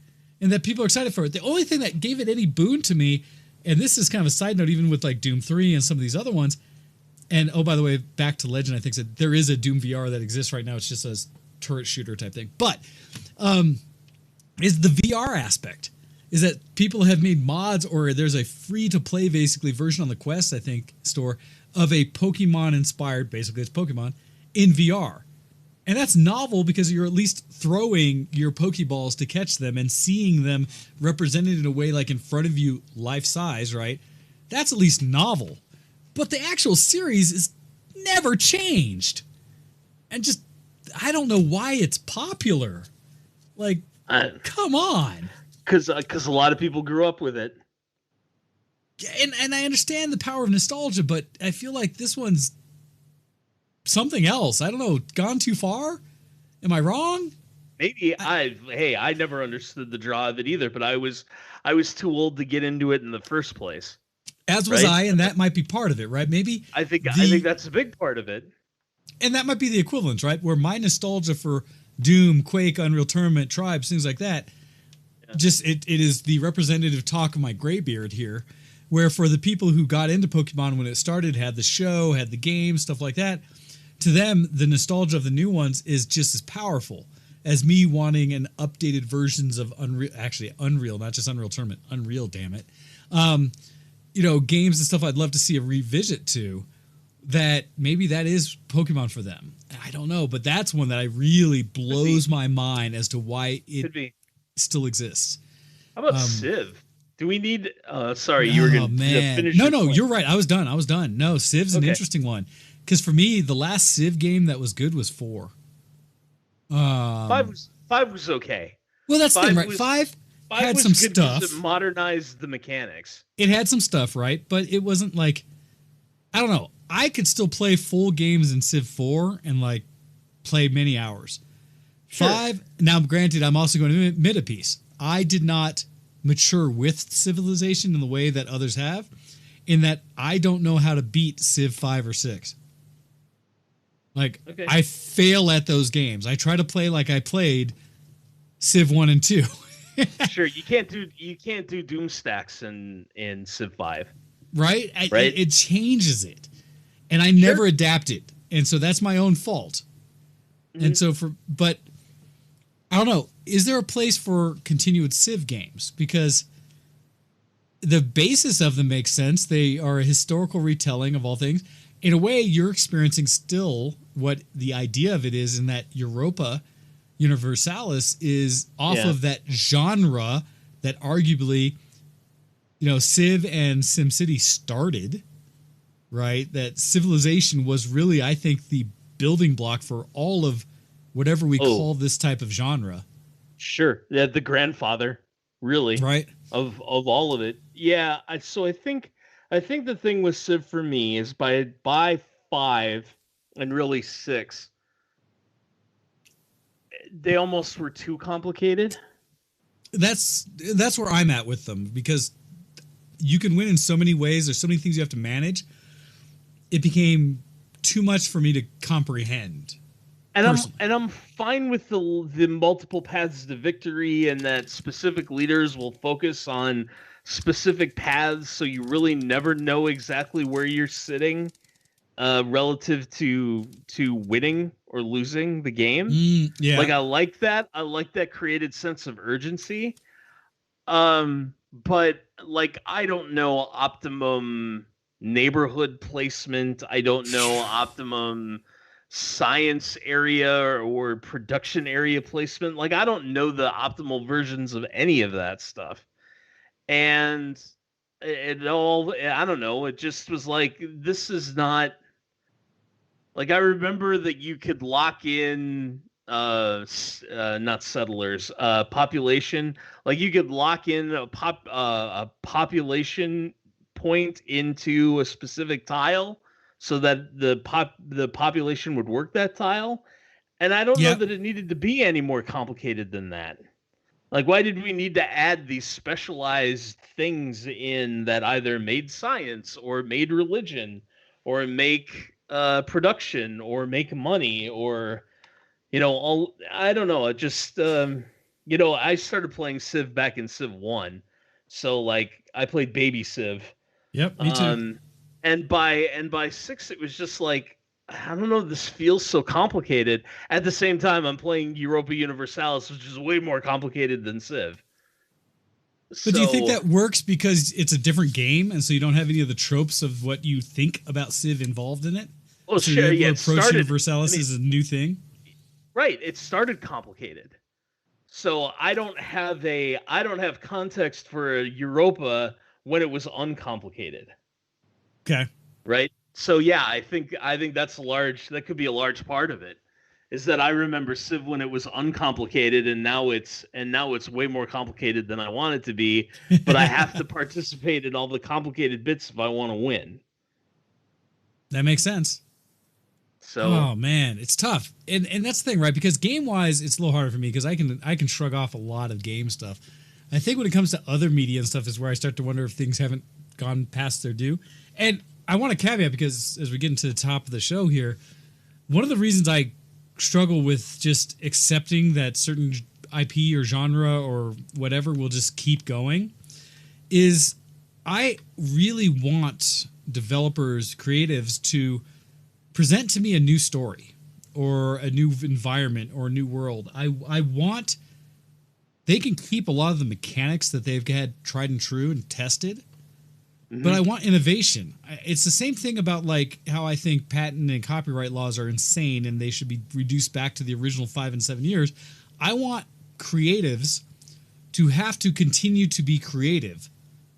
and that people are excited for it? The only thing that gave it any boon to me, and this is kind of a side note, even with like Doom 3 and some of these other ones, and oh, by the way, back to Legend, I think that there is a Doom VR that exists right now. It's just a turret shooter type thing. But is the VR aspect, is that people have made mods, or there's a free-to-play, basically, version on the Quest, I think, store, of a Pokemon-inspired, basically it's Pokemon, in VR. And that's novel because you're at least throwing your Pokeballs to catch them and seeing them represented in a way like in front of you, life-size, right? That's at least novel. But the actual series is never changed. And just, I don't know why it's popular. Like, come on. Because a lot of people grew up with it. And I understand the power of nostalgia, but I feel like this one's something else. I don't know, gone too far? Am I wrong? Maybe. I never understood the draw of it either, but I was too old to get into it in the first place. As was I, and that might be part of it, right? Maybe I think that's a big part of it. And that might be the equivalent, right? Where my nostalgia for Doom, Quake, Unreal Tournament, Tribes, things like that, just it is the representative talk of my graybeard here. Where for the people who got into Pokemon when it started, had the show, had the game, stuff like that, to them, the nostalgia of the new ones is just as powerful as me wanting an updated versions of Unreal, not just Unreal Tournament, Unreal, damn it. Games and stuff I'd love to see a revisit to, that maybe that is Pokemon for them. I don't know, but that's one that I really blows my mind as to why it still exists. How about Civ? Do we need sorry, you were going to finish. No, you're right. I was done. No, Civ's an interesting one. Because for me, the last Civ game that was good was 4. 5 was okay. Well, that's the thing, right? 5 had some stuff. It modernized the mechanics. It had some stuff, right? But it wasn't like, I don't know. I could still play full games in Civ 4 and like play many hours. Sure. 5, now granted, I'm also going to admit a piece. I did not mature with Civilization in the way that others have, in that I don't know how to beat Civ 5 or 6. Like, I fail at those games. I try to play like I played Civ 1 and 2. Sure, you can't do Doom stacks in Civ 5. Right? It changes it. And I never adapt it. And so that's my own fault. Mm-hmm. And so but I don't know, is there a place for continued Civ games? Because the basis of them makes sense. They are a historical retelling of all things. In a way, you're experiencing still what the idea of it is, in that Europa Universalis is off of that genre that arguably, Civ and SimCity started, right? That Civilization was really, I think, the building block for all of whatever we call this type of genre. Sure. Yeah, the grandfather, really. Right. Of all of it. Yeah, so I think the thing with Civ for me is by 5 and really 6, they almost were too complicated. That's where I'm at with them, because you can win in so many ways. There's so many things you have to manage. It became too much for me to comprehend. And I'm fine with the multiple paths to victory, and that specific leaders will focus on specific paths, so you really never know exactly where you're sitting relative to winning or losing the game. Like, I like that. I like that created sense of urgency. But like, I don't know optimum neighborhood placement. I don't know optimum science area or production area placement. Like, I don't know the optimal versions of any of that stuff. And it all, I don't know, it just was like, this is not, like, I remember that you could lock in not settlers, population. Like, you could lock in a population point into a specific tile so that the population would work that tile. And I don't know that it needed to be any more complicated than that. Like, why did we need to add these specialized things in that either made science or made religion or make production or make money or, all, I don't know. It just, I started playing Civ back in Civ 1. So, like, I played baby Civ. Yep, me too. And by 6, it was just like, I don't know, this feels so complicated. At the same time, I'm playing Europa Universalis, which is way more complicated than Civ. But do you think that works because it's a different game, and so you don't have any of the tropes of what you think about Civ involved in it? Well, so sure, yeah. Approach Universalis is a new thing? Right, it started complicated. So I don't have context for Europa when it was uncomplicated. Okay. Right? So yeah, I think that's that could be a large part of it. Is that I remember Civ when it was uncomplicated, and now it's way more complicated than I want it to be, but I have to participate in all the complicated bits if I want to win. That makes sense. So, oh man, it's tough, and that's the thing, right? Because game wise, it's a little harder for me because I can shrug off a lot of game stuff. I think when it comes to other media and stuff is where I start to wonder if things haven't gone past their due. And I want to caveat, because as we get into the top of the show here, one of the reasons I struggle with just accepting that certain IP or genre or whatever will just keep going is I really want developers, creatives to present to me a new story or a new environment or a new world. I want, they can keep a lot of the mechanics that they've had tried and true and tested, but I want innovation. It's the same thing about like how I think patent and copyright laws are insane and they should be reduced back to the original 5 and 7 years. I want creatives to have to continue to be creative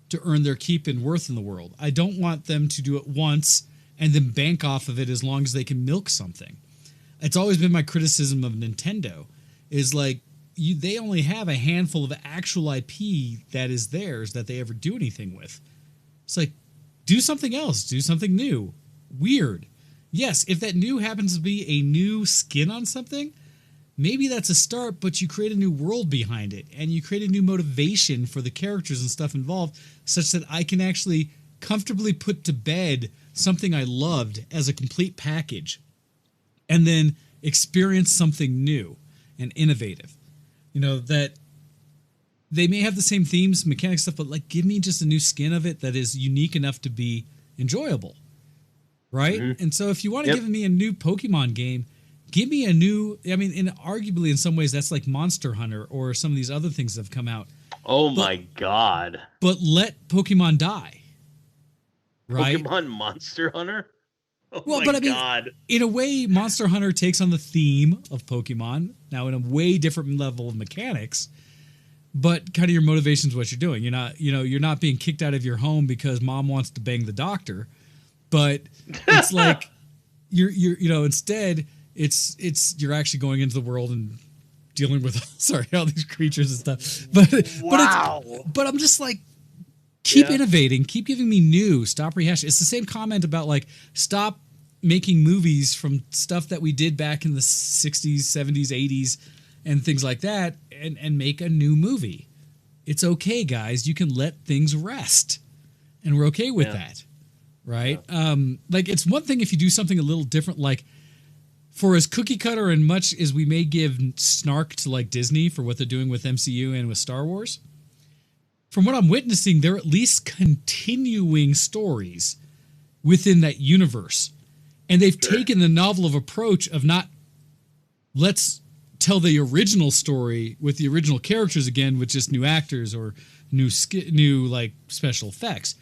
to earn their keep and worth in the world. I don't want them to do it once and then bank off of it as long as they can milk something. It's always been my criticism of Nintendo is like they only have a handful of actual IP that is theirs that they ever do anything with. It's like, do something else. Do something new. Weird. Yes, if that new happens to be a new skin on something, maybe that's a start, but you create a new world behind it, and you create a new motivation for the characters and stuff involved, such that I can actually comfortably put to bed something I loved as a complete package, and then experience something new and innovative. That they may have the same themes, mechanics stuff, but like give me just a new skin of it that is unique enough to be enjoyable, right? Mm-hmm. And so if you want to give me a new Pokemon game, give me a new, arguably in some ways that's like Monster Hunter or some of these other things that have come out. Oh my God. But let Pokemon die. Right? Pokemon Monster Hunter? Oh well, my but God. In a way, Monster Hunter takes on the theme of Pokemon, now in a way different level of mechanics, but kind of your motivation's what you're doing. You're not being kicked out of your home because mom wants to bang the doctor, but it's like instead it's you're actually going into the world and dealing with all these creatures and stuff. But I'm just like, keep innovating, keep giving me new, stop rehashing. It's the same comment about like stop making movies from stuff that we did back in the 60s, 70s, 80s and things like that and make a new movie. It's okay, guys. You can let things rest. And we're okay with that. Right? Yeah. Like it's one thing if you do something a little different, like for as cookie cutter and much as we may give snark to like Disney for what they're doing with MCU and with Star Wars, from what I'm witnessing, they're at least continuing stories within that universe. And they've taken the novel approach of not, let's tell the original story with the original characters again with just new actors or new like special effects.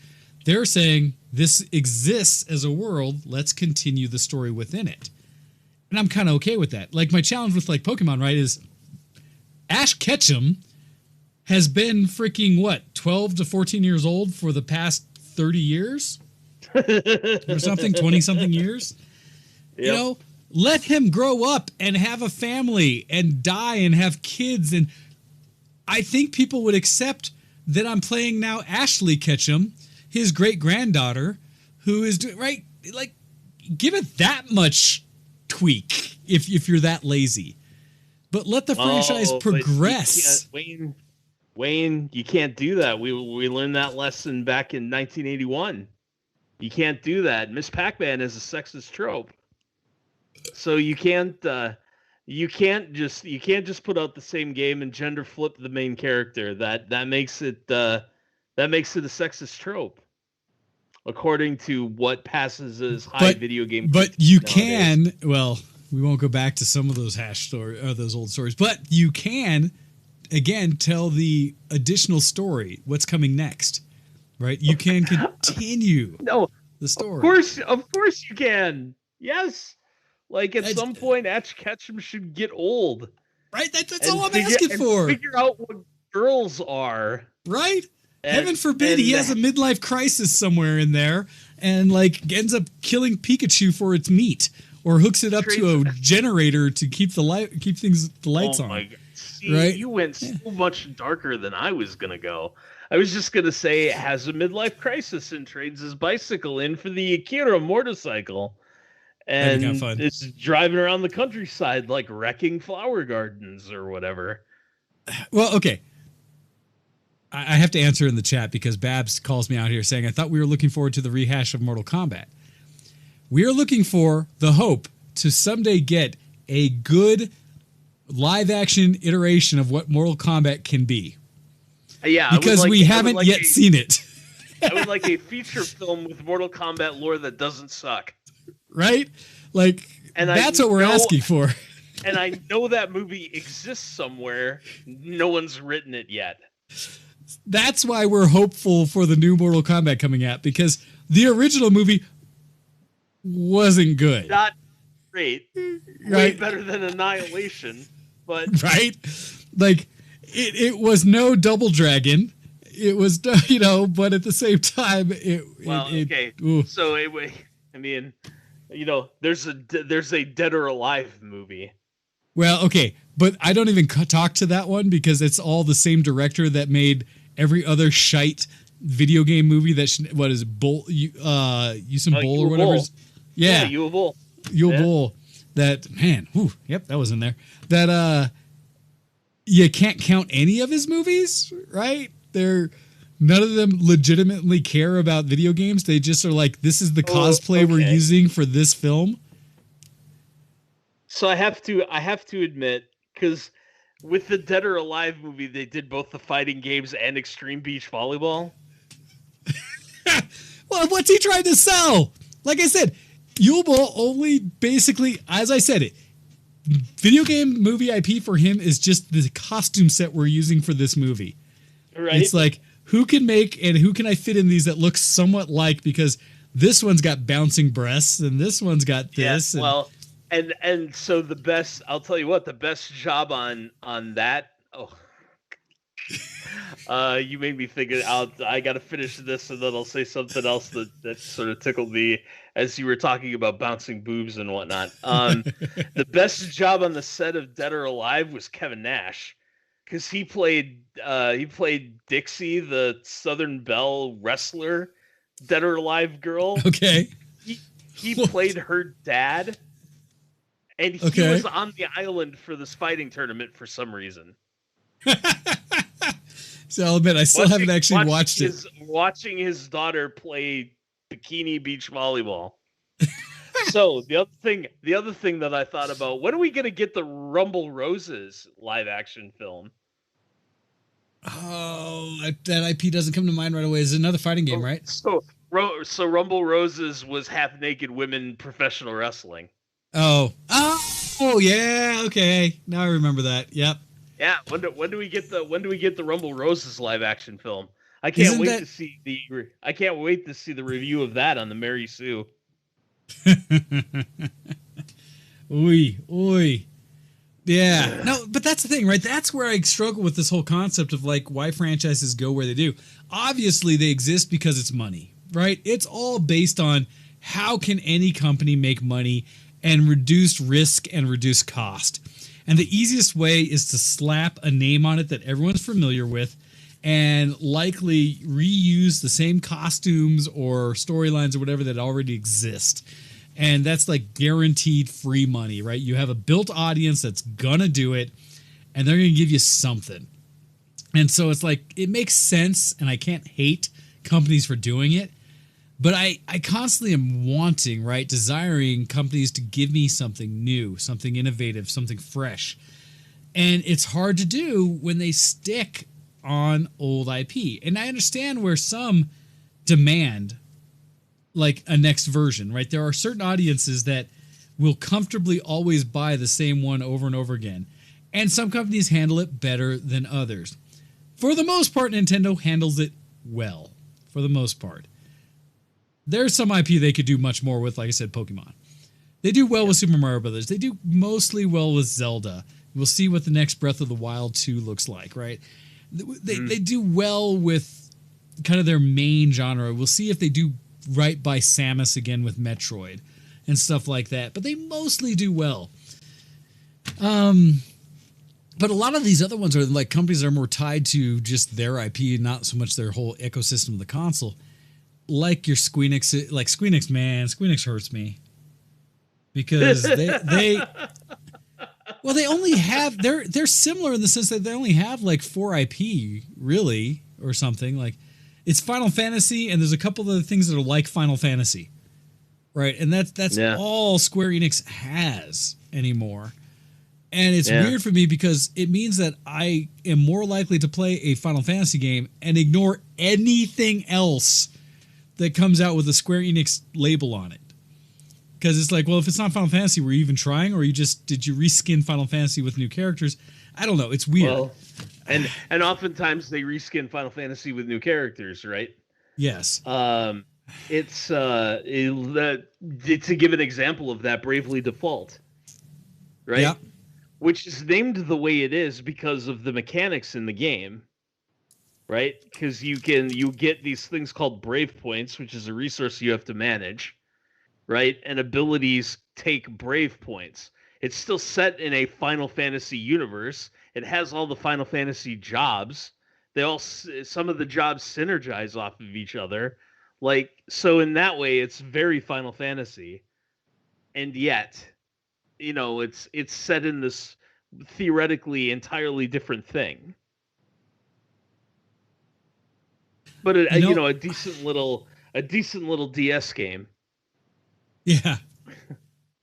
They're saying this exists as a world. Let's continue the story within it. And I'm kind of okay with that. Like, my challenge with, like, Pokemon, right, is Ash Ketchum has been freaking, 12 to 14 years old for the past 30 years? Or something, 20-something years? Yep. You know, let him grow up and have a family and die and have kids. And I think people would accept that I'm playing now Ashley Ketchum, his great-granddaughter, who is doing, right, like, give it that much tweak if you're that lazy. But let the franchise progress. Wayne, you can't do that. We learned that lesson back in 1981. You can't do that. Miss Pac-Man is a sexist trope. So you can't just put out the same game and gender flip the main character. That makes it a sexist trope, according to what passes as high video game. But you nowadays. Well, we won't go back to some of those those old stories. But you can, again, tell the additional story. What's coming next, right? You can continue the story. Of course you can. Yes. Like, at some point, Ash Ketchum should get old. Right? That's all I'm asking for. Figure out what girls are. Right? Heaven forbid he has a midlife crisis somewhere in there and, like, ends up killing Pikachu for its meat or hooks it up to a generator to keep the lights on. My God. See, right? You went so much darker than I was going to go. I was just going to say it has a midlife crisis and trades his bicycle in for the Akira motorcycle. And it's driving around the countryside, like wrecking flower gardens or whatever. Well, okay. I have to answer in the chat because Babs calls me out here saying, I thought we were looking forward to the rehash of Mortal Kombat. We are looking for the hope to someday get a good live-action iteration of what Mortal Kombat can be. Yeah, because we haven't yet seen it. I would like a feature film with Mortal Kombat lore that doesn't suck. Right? Like, and that's what we're asking for. And I know that movie exists somewhere. No one's written it yet. That's why we're hopeful for the new Mortal Kombat coming out, because the original movie wasn't good. Not great. Right? Way better than Annihilation. But right? Like, it was no Double Dragon. It was, but at the same time, okay. So anyway, I mean, there's a Dead or Alive movie. Well, okay, but I don't even talk to that one because it's all the same director that made every other shite video game movie what is it, Usain Bolt or whatever. Yeah, Uwe Boll. Uwe Boll. That, man, yep, that was in there. That you can't count any of his movies, right? None of them legitimately care about video games. They just are like, this is the cosplay we're using for this film. So I have to admit, because with the Dead or Alive movie, they did both the fighting games and Extreme Beach Volleyball. Well, what's he trying to sell? Like I said, Yulbo only basically, as I said it, video game movie IP for him is just the costume set we're using for this movie. Right. It's like, who can make and who can I fit in these that look somewhat like, because this one's got bouncing breasts and this one's got this. Yeah, well, and so the best, I'll tell you what, the best job on that. You made me think I got to finish this and then I'll say something else that sort of tickled me as you were talking about bouncing boobs and whatnot. The best job on the set of Dead or Alive was Kevin Nash, because he played Dixie, the Southern Belle wrestler, Dead or Alive girl. Okay. He played her dad, and he was on the island for this fighting tournament for some reason. So I'll admit, I still haven't actually watched it. Watching his daughter play bikini beach volleyball. So the other thing that I thought about, when are we going to get the Rumble Roses live action film? Oh, that IP doesn't come to mind right away. It's another fighting game, right? So Rumble Roses was half naked women professional wrestling. Oh, yeah. Okay, now I remember that. Yep. Yeah. When do we get the Rumble Roses live action film? I can't wait to see the review of that on the Mary Sue. Oi. Yeah. No, but that's the thing, right? That's where I struggle with this whole concept of like why franchises go where they do. Obviously, they exist because it's money, right? It's all based on how can any company make money and reduce risk and reduce cost. And the easiest way is to slap a name on it that everyone's familiar with and likely reuse the same costumes or storylines or whatever that already exist. And that's like guaranteed free money, right? You have a built audience that's gonna do it, and they're gonna give you something. And so it's like, it makes sense, and I can't hate companies for doing it, but I constantly am wanting, right, desiring companies to give me something new, something innovative, something fresh. And it's hard to do when they stick on old IP. And I understand where some demand like a next version, right? There are certain audiences that will comfortably always buy the same one over and over again. And some companies handle it better than others. For the most part, Nintendo handles it well. For the most part. There's some IP they could do much more with, like I said, Pokemon. They do well with Super Mario Brothers. They do mostly well with Zelda. We'll see what the next Breath of the Wild 2 looks like, right? They do well with kind of their main genre. We'll see if they do right by Samus again with Metroid and stuff like that. But they mostly do well. But a lot of these other ones are like companies that are more tied to just their IP, not so much their whole ecosystem of the console. Like your Squeenix, like Squeenix, man, Squeenix hurts me because they only have they're similar in the sense that they only have like 4 IP really or something. Like it's Final Fantasy and there's a couple of things that are like Final Fantasy, right? And that's all Square Enix has anymore. And it's weird for me because it means that I am more likely to play a Final Fantasy game and ignore anything else that comes out with a Square Enix label on it. Because it's like, well, if it's not Final Fantasy, were you even trying? Or did you reskin Final Fantasy with new characters? I don't know. It's weird. Well, and oftentimes they reskin Final Fantasy with new characters, right? Yes. It's to give an example of that, Bravely Default, right? Yeah. Which is named the way it is because of the mechanics in the game. Right? Because you get these things called Brave Points, which is a resource you have to manage, right? And abilities take Brave Points. It's still set in a Final Fantasy universe. It has all the Final Fantasy jobs. Some of the jobs synergize off of each other. Like, so in that way, it's very Final Fantasy. And yet, it's set in this theoretically entirely different thing. But a decent little DS game. Yeah.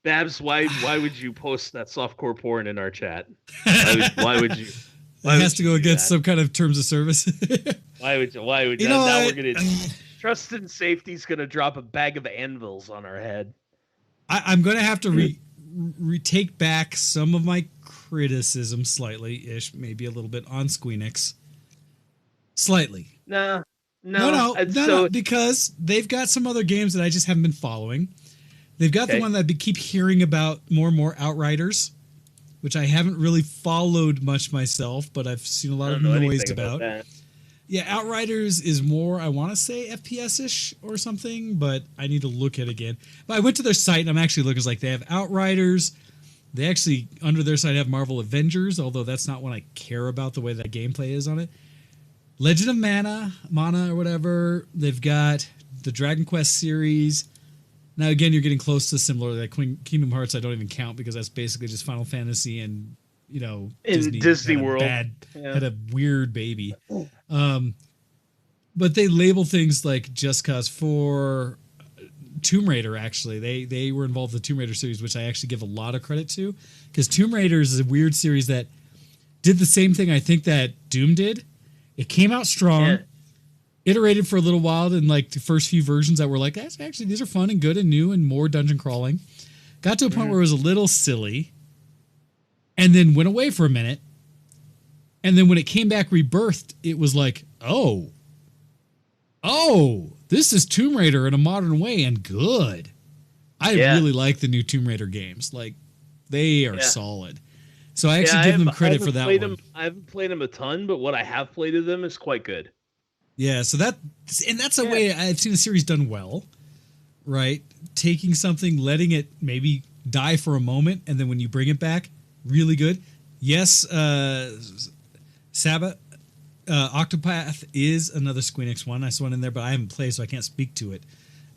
Babs, why would you post that softcore porn in our chat? Why would you? It has to go against some kind of terms of service. Why would you? Now we're gonna trust and safety's gonna drop a bag of anvils on our head. I'm gonna have to retake back some of my criticism slightly-ish, maybe a little bit on Squeenix. Slightly. No, because they've got some other games that I just haven't been following. They've got the one that I keep hearing about more and more, Outriders, which I haven't really followed much myself, but I've seen a lot of noise about. Yeah, Outriders is more, I want to say FPS-ish or something, but I need to look at it again. But I went to their site, and I'm actually looking, like they have Outriders. They actually, under their site, have Marvel Avengers, although that's not one I care about the way that gameplay is on it. Legend of Mana or whatever. They've got the Dragon Quest series. Now, again, you're getting close to similar. Like Kingdom Hearts, I don't even count because that's basically just Final Fantasy and, Disney World. Had a weird baby. But they label things like Just Cause 4, Tomb Raider, actually. They were involved in the Tomb Raider series, which I actually give a lot of credit to. Because Tomb Raider is a weird series that did the same thing I think that Doom did. It came out strong, iterated for a little while in like the first few versions that were like, actually, these are fun and good and new and more dungeon crawling. Got to a point where it was a little silly and then went away for a minute. And then when it came back rebirthed, it was like, oh, Oh, this is Tomb Raider in a modern way and good. I really like the new Tomb Raider games. Like, they are solid. So I actually give them credit for that one. I haven't played them a ton, but what I have played of them is quite good. Yeah, so that's a way I've seen a series done well, right? Taking something, letting it maybe die for a moment, and then when you bring it back, really good. Yes, Octopath is another Squeenix one. I saw one in there, but I haven't played, so I can't speak to it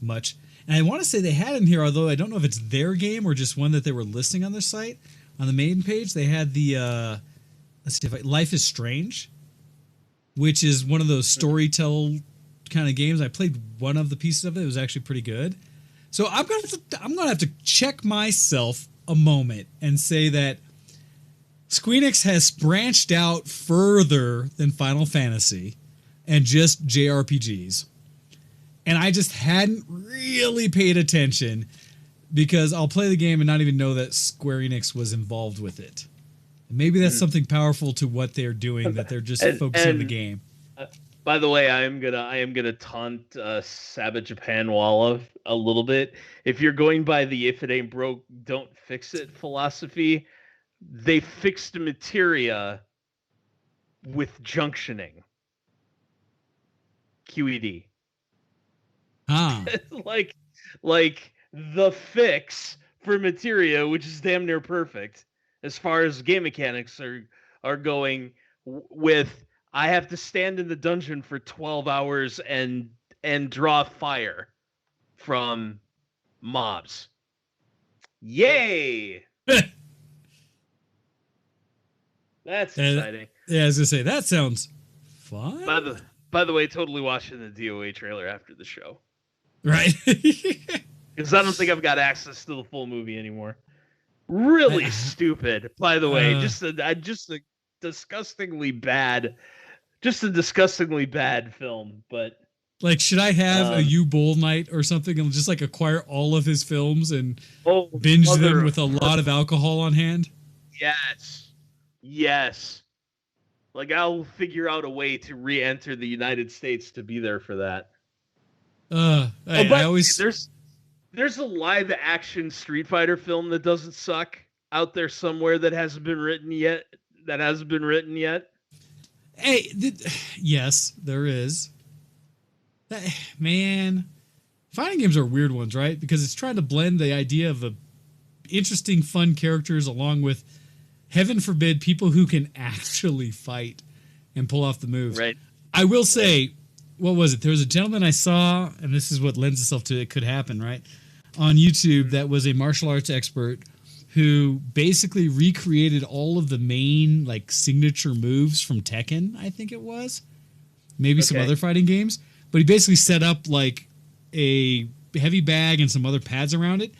much. And I want to say they had in here, although I don't know if it's their game or just one that they were listing on their site. On the main page, they had the Life is Strange, which is one of those storytell kind of games. I played one of the pieces of it. It was actually pretty good. So I'm gonna have to check myself a moment and say that Squeenix has branched out further than Final Fantasy and just JRPGs. And I just hadn't really paid attention because I'll play the game and not even know that Square Enix was involved with it. And maybe that's something powerful to what they're doing, that they're just focusing on the game. By the way, I am gonna taunt Sabbath Japan Walla a little bit. If you're going by the "if it ain't broke, don't fix it" philosophy, they fixed materia with junctioning. QED. like the fix for materia, which is damn near perfect as far as game mechanics are going. With I have to stand in the dungeon for 12 hours and draw fire from mobs. Yay! That's exciting. Yeah, I was gonna say that sounds fun. By the way, totally watching the DOA trailer after the show. Right. Because I don't think I've got access to the full movie anymore. Really stupid. By the way, just a disgustingly bad film. But like, should I have a U-Bowl night or something and just like acquire all of his films and binge them with a lot of alcohol on hand? Yes. Like, I'll figure out a way to re-enter the United States to be there for that. There's a live action Street Fighter film that doesn't suck out there somewhere that hasn't been written yet. Hey, yes, there is. Man, fighting games are weird ones, right? Because it's trying to blend the idea of interesting, fun characters along with, heaven forbid, people who can actually fight and pull off the moves. Right. I will say, what was it? There was a gentleman I saw, and this is what lends itself to it could happen, right? On YouTube, that was a martial arts expert who basically recreated all of the main, like, signature moves from Tekken, I think it was. Maybe some other fighting games. But he basically set up, like, a heavy bag and some other pads around it,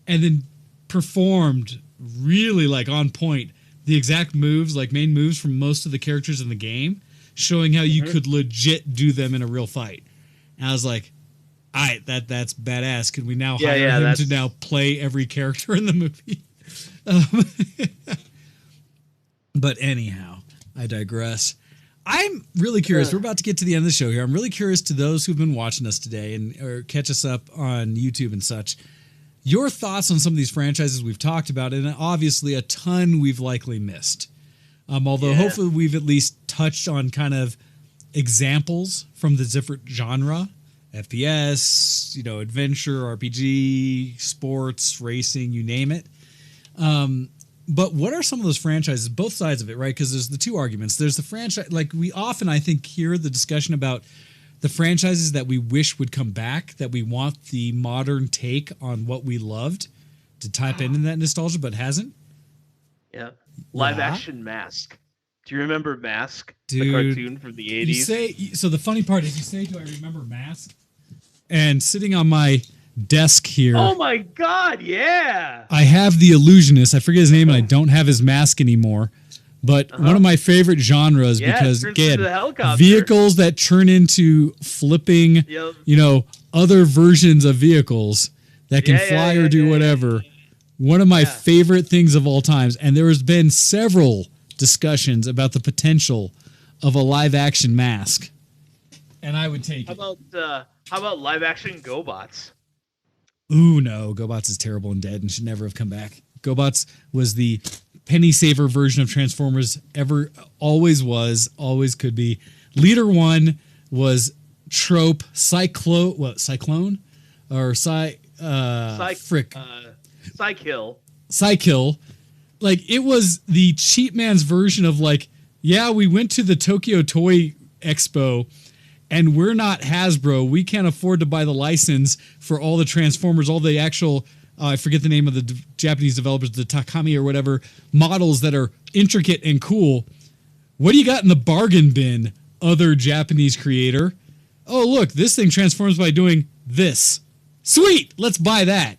and then performed really, like, on point the exact moves, like main moves from most of the characters in the game, showing how you could legit do them in a real fight. And I was like, all right, that's badass. Can we now hire him to now play every character in the movie? But anyhow, I digress. I'm really curious. We're about to get to the end of the show here. I'm really curious to those who've been watching us today or catch us up on YouTube and such. Your thoughts on some of these franchises we've talked about, and obviously a ton we've likely missed. Although hopefully we've at least touched on kind of examples from the different genre, FPS, adventure, RPG, sports, racing, you name it. But what are some of those franchises, both sides of it, right? Because there's the two arguments. There's the franchise, like we often, I think, hear the discussion about the franchises that we wish would come back, that we want the modern take on what we loved to type into that nostalgia, but hasn't. Yeah. Live action Mask. Do you remember Mask? Dude, the cartoon from the 80s? So the funny part is you say, do I remember Mask? And sitting on my desk here. Oh my God, yeah. I have the Illusionist. I forget his name and I don't have his mask anymore. But one of my favorite genres because, again, vehicles that turn into flipping, other versions of vehicles that can fly or do whatever. One of my favorite things of all times. And there has been several discussions about the potential of a live-action Mask. And I would take it. How about live action GoBots? Ooh, no. GoBots is terrible and dead and should never have come back. GoBots was the penny saver version of Transformers ever, always was, always could be. Leader 1 was trope Cyclone? Or Psykill. Like, it was the cheap man's version of, like, yeah, we went to the Tokyo Toy Expo and we're not Hasbro. We can't afford to buy the license for all the Transformers, all the actual, I forget the name of the Japanese developers, the Takami or whatever, models that are intricate and cool. What do you got in the bargain bin, other Japanese creator? Oh, look, this thing transforms by doing this. Sweet, let's buy that.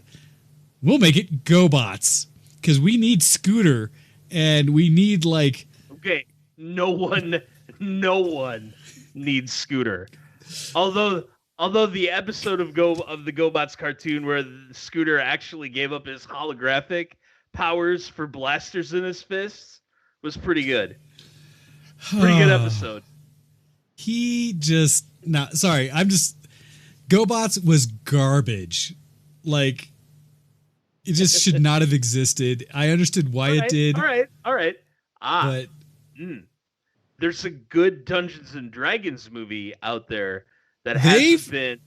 We'll make it GoBots because we need Scooter and we need like... Okay, no one needs Scooter. Although the episode of the GoBots cartoon where Scooter actually gave up his holographic powers for blasters in his fists was pretty good. Pretty good episode. GoBots was garbage. Like, it just should not have existed. I understood why it did. All right. But there's a good Dungeons and Dragons movie out there that hasn't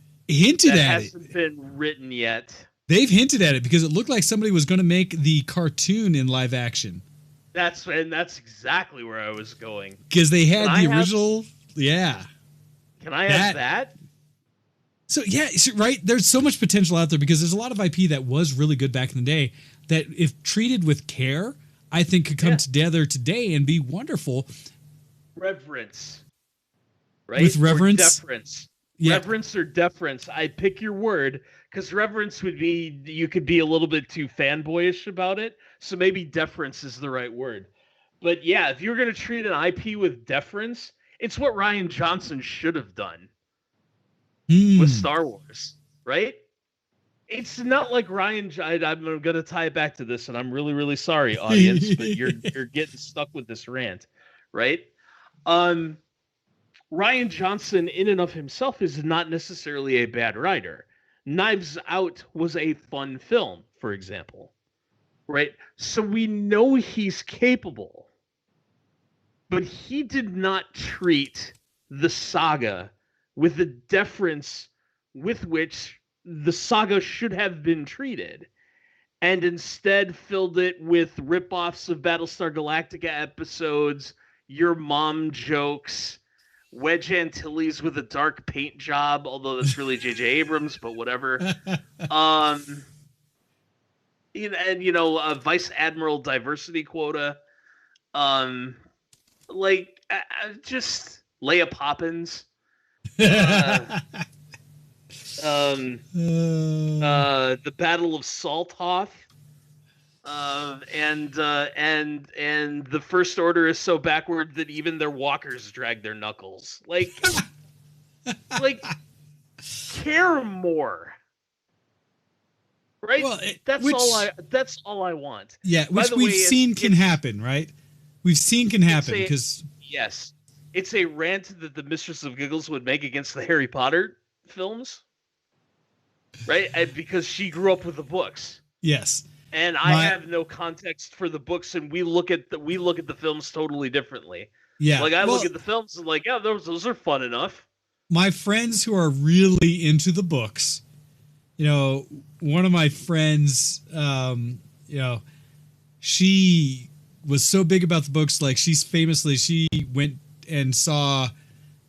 been written yet. They've hinted at it because it looked like somebody was going to make the cartoon in live action. That's exactly where I was going. Because they had the original. Yeah. Can I have that? So, yeah, right. There's so much potential out there because there's a lot of IP that was really good back in the day that if treated with care, I think could come together today and be wonderful. Reverence. Right? With reverence? Or deference. Yeah. Reverence or deference. I pick your word because reverence would be, you could be a little bit too fanboyish about it. So maybe deference is the right word. But yeah, if you're going to treat an IP with deference, it's what Rian Johnson should have done with Star Wars, right? It's not like I'm going to tie it back to this, and I'm really, really sorry, audience, but you're getting stuck with this rant, right? Rian Johnson, in and of himself, is not necessarily a bad writer. Knives Out was a fun film, for example, right? So we know he's capable, but he did not treat the saga with the deference with which the saga should have been treated, and instead filled it with ripoffs of Battlestar Galactica episodes, your mom jokes, Wedge Antilles with a dark paint job, although that's really J.J. Abrams, but whatever. And Vice Admiral diversity quota. Just Leia Poppins. The Battle of Salthoth, and the First Order is so backward that even their walkers drag their knuckles. Like care more, right? Well, that's all I want. Yeah, which we've seen can happen, right? We've seen can happen because yes, it's a rant that the Mistress of Giggles would make against the Harry Potter films. Right, and because she grew up with the books. Yes, and I have no context for the books, and we look at the films totally differently. Yeah, like I look at the films and like, yeah, those are fun enough. My friends who are really into the books, one of my friends, she was so big about the books, like she went and saw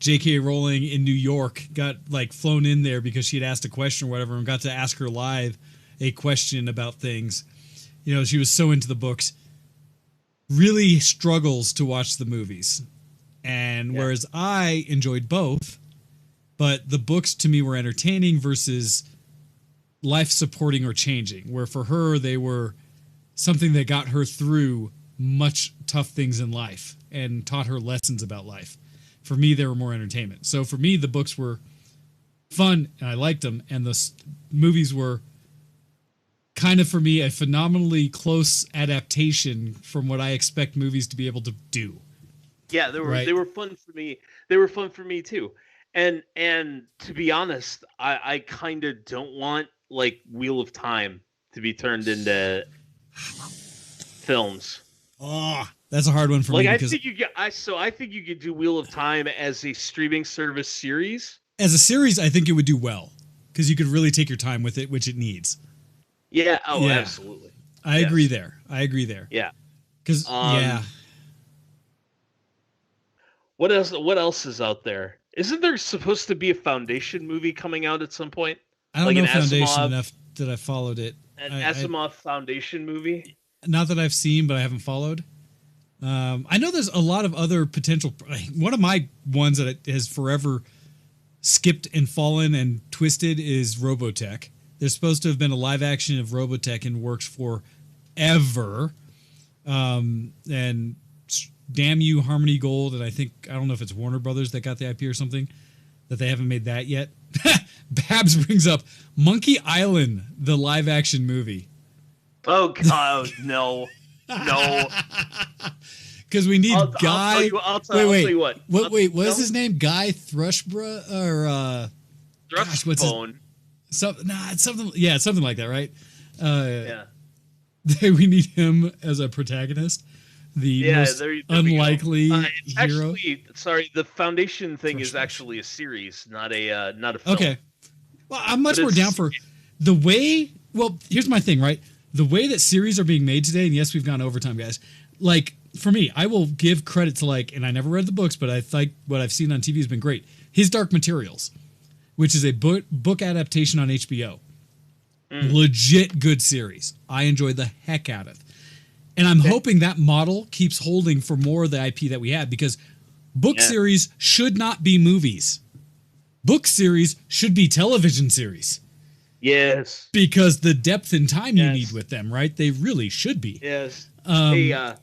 J.K. Rowling in New York, got like flown in there because she had asked a question or whatever and got to ask her live a question about things. She was so into the books, really struggles to watch the movies. And whereas I enjoyed both, but the books to me were entertaining versus life supporting or changing, where for her, they were something that got her through much tough things in life and taught her lessons about life. For me, they were more entertainment. So for me, the books were fun and I liked them. And the movies were kind of, for me, a phenomenally close adaptation from what I expect movies to be able to do. Yeah, they were fun for me. They were fun for me too. And to be honest, I kind of don't want like Wheel of Time to be turned into films. Oh, that's a hard one for me. Because I think you could do Wheel of Time as a streaming service series. As a series, I think it would do well because you could really take your time with it, which it needs. Yeah. Oh, yeah. Absolutely. I agree there. Yeah. Because What else? What else is out there? Isn't there supposed to be a Foundation movie coming out at some point? I don't know Foundation enough that I followed it. An Asimov Foundation movie? Not that I've seen, but I haven't followed. I know there's a lot of other potential. One of my ones that has forever skipped and fallen and twisted is Robotech. There's supposed to have been a live action of Robotech in works forever. And damn you, Harmony Gold, and I don't know if it's Warner Brothers that got the IP or something, that they haven't made that yet. Babs brings up Monkey Island, the live action movie. Oh God, no. Because we need Guy. I'll tell you what. What is his name? Guy Thrushborough or Thrushbone? It's something. Yeah, something like that, right? Yeah. We need him as a protagonist. The most unlikely hero. Actually, sorry, the Foundation thing is actually a series, not a film. Okay. Well, I'm much more down for the way. Well, here's my thing, right? The way that series are being made today, and yes, we've gone overtime, guys. Like, for me, I will give credit to, and I never read the books, but I think what I've seen on TV has been great. His Dark Materials, which is a book adaptation on HBO. Legit good series. I enjoyed the heck out of it. And I'm hoping that model keeps holding for more of the IP that we have, because book series should not be movies. Book series should be television series. Yes. Because the depth and time you need with them, right? They really should be. Yes. Hey,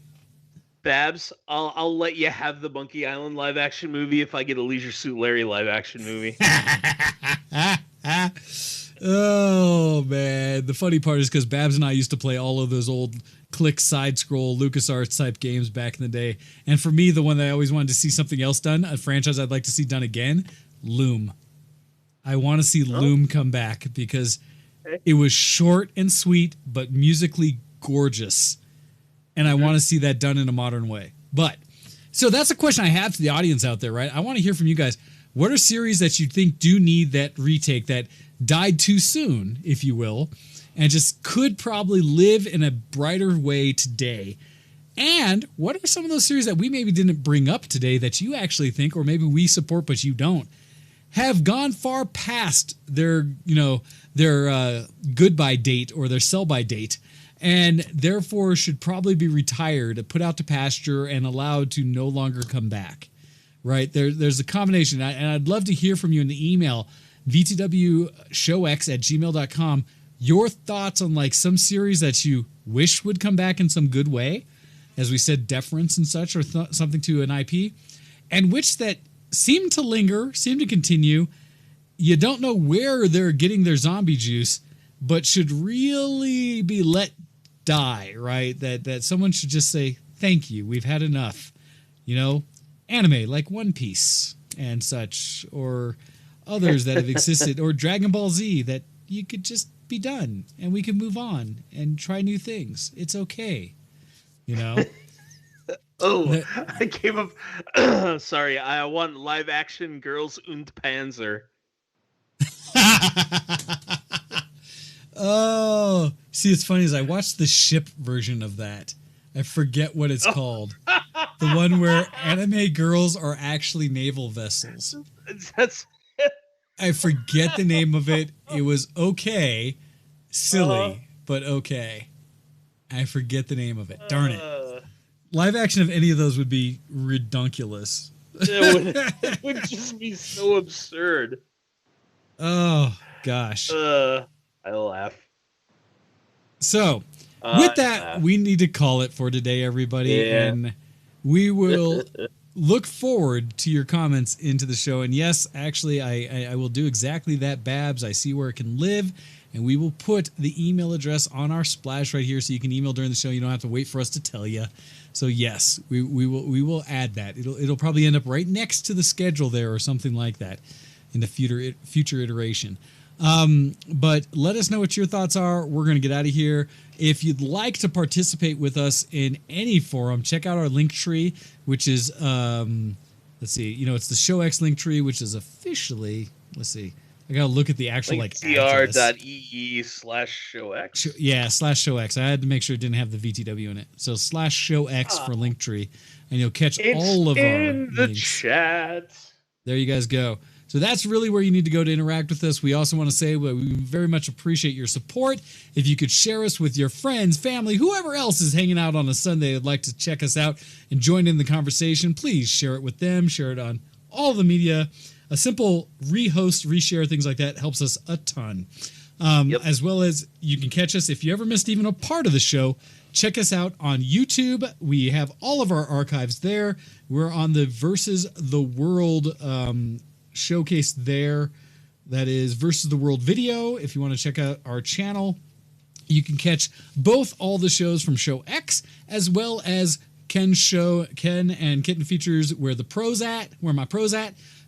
Babs, I'll let you have the Monkey Island live action movie if I get a Leisure Suit Larry live action movie. Oh, man. The funny part is because Babs and I used to play all of those old click side-scroll LucasArts type games back in the day. And for me, the one that I always wanted to see something else done, a franchise I'd like to see done again, Loom. I want to see Loom come back because it was short and sweet, but musically gorgeous. And I want to see that done in a modern way. But, so that's a question I have to the audience out there, right? I want to hear from you guys. What are series that you think do need that retake, that died too soon, if you will, and just could probably live in a brighter way today? And what are some of those series that we maybe didn't bring up today that you actually think, or maybe we support but you don't, have gone far past their goodbye date or their sell-by date, and therefore should probably be retired, put out to pasture, and allowed to no longer come back? Right? There's a combination, and I'd love to hear from you in the email, vtwshowx@gmail.com, your thoughts on some series that you wish would come back in some good way, as we said, deference and such, or something to an IP, and which that seem to linger, seem to continue. You don't know where they're getting their zombie juice, but should really be let die, right? That someone should just say, thank you, we've had enough. Anime like One Piece and such, or others that have existed, or Dragon Ball Z, that you could just be done and we can move on and try new things. It's okay. I came up. Sorry, I want live action Girls und Panzer. Oh, see, it's funny, as I watched the ship version of that. I forget what it's called. The one where anime girls are actually naval vessels. I forget the name of it. It was okay. Silly, but okay. I forget the name of it. Darn it. Live action of any of those would be redunculous. It would just be so absurd. Oh, gosh. I laugh. So, with that, we need to call it for today, everybody. Yeah. And we will look forward to your comments into the show. And yes, actually, I will do exactly that, Babs. I see where it can live. And we will put the email address on our splash right here so you can email during the show. You don't have to wait for us to tell you. So yes, we will add that. It'll probably end up right next to the schedule there or something like that in the future iteration. But let us know what your thoughts are. We're going to get out of here. If you'd like to participate with us in any forum, check out our link tree, which is let's see, it's the ShowX link tree, which is officially, let's see, I gotta look at the actual linktr.ee/showx. Yeah, /showx. I had to make sure it didn't have the VTW in it. So /showx for Linktree, and you'll catch all of our in the links. chat. There you guys go. So that's really where you need to go to interact with us. We also want to say we very much appreciate your support. If you could share us with your friends, family, whoever else is hanging out on a Sunday would like to check us out and join in the conversation, please share it with them. Share it on all the media. A simple rehost, reshare, things like that helps us a ton. As well as you can catch us if you ever missed even a part of the show. Check us out on YouTube. We have all of our archives there. We're on the Versus the World showcase there. That is Versus the World video. If you want to check out our channel, you can catch both all the shows from Show X as well as Ken and Kitten Features Where My Pro's At.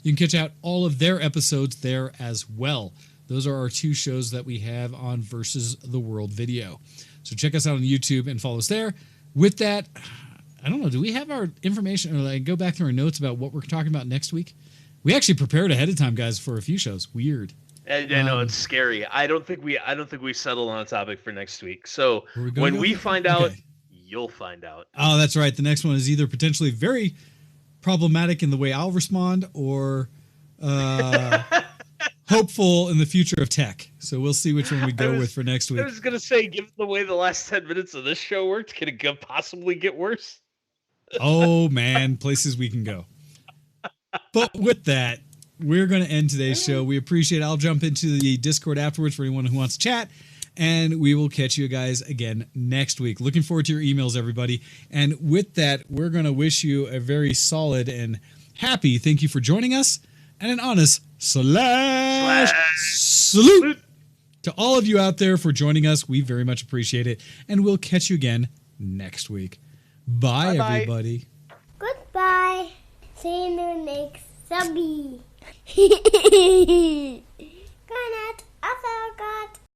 You can catch out all of their episodes there as well. Those are our two shows that we have on Versus the World video. So check us out on YouTube and follow us there. With that, I don't know, do we have our information, or go back through our notes about what we're talking about next week? We actually prepared ahead of time, guys, for a few shows. Weird. I know it's scary. I don't think we settled on a topic for next week. So when we find out, you'll find out. Oh, that's right. The next one is either potentially very problematic in the way I'll respond, or hopeful in the future of tech. So we'll see which one we go with for next week. I was gonna say, given the way the last 10 minutes of this show worked, can it possibly get worse? Oh man, places we can go. But with that, we're going to end today's show. We appreciate it. I'll jump into the Discord afterwards for anyone who wants to chat, and we will catch you guys again next week. Looking forward to your emails, everybody. And with that, we're going to wish you a very solid and happy thank you for joining us, and an honest salute to all of you out there for joining us. We very much appreciate it, and we'll catch you again next week. Bye, everybody. Goodbye. See you next subby. Good night,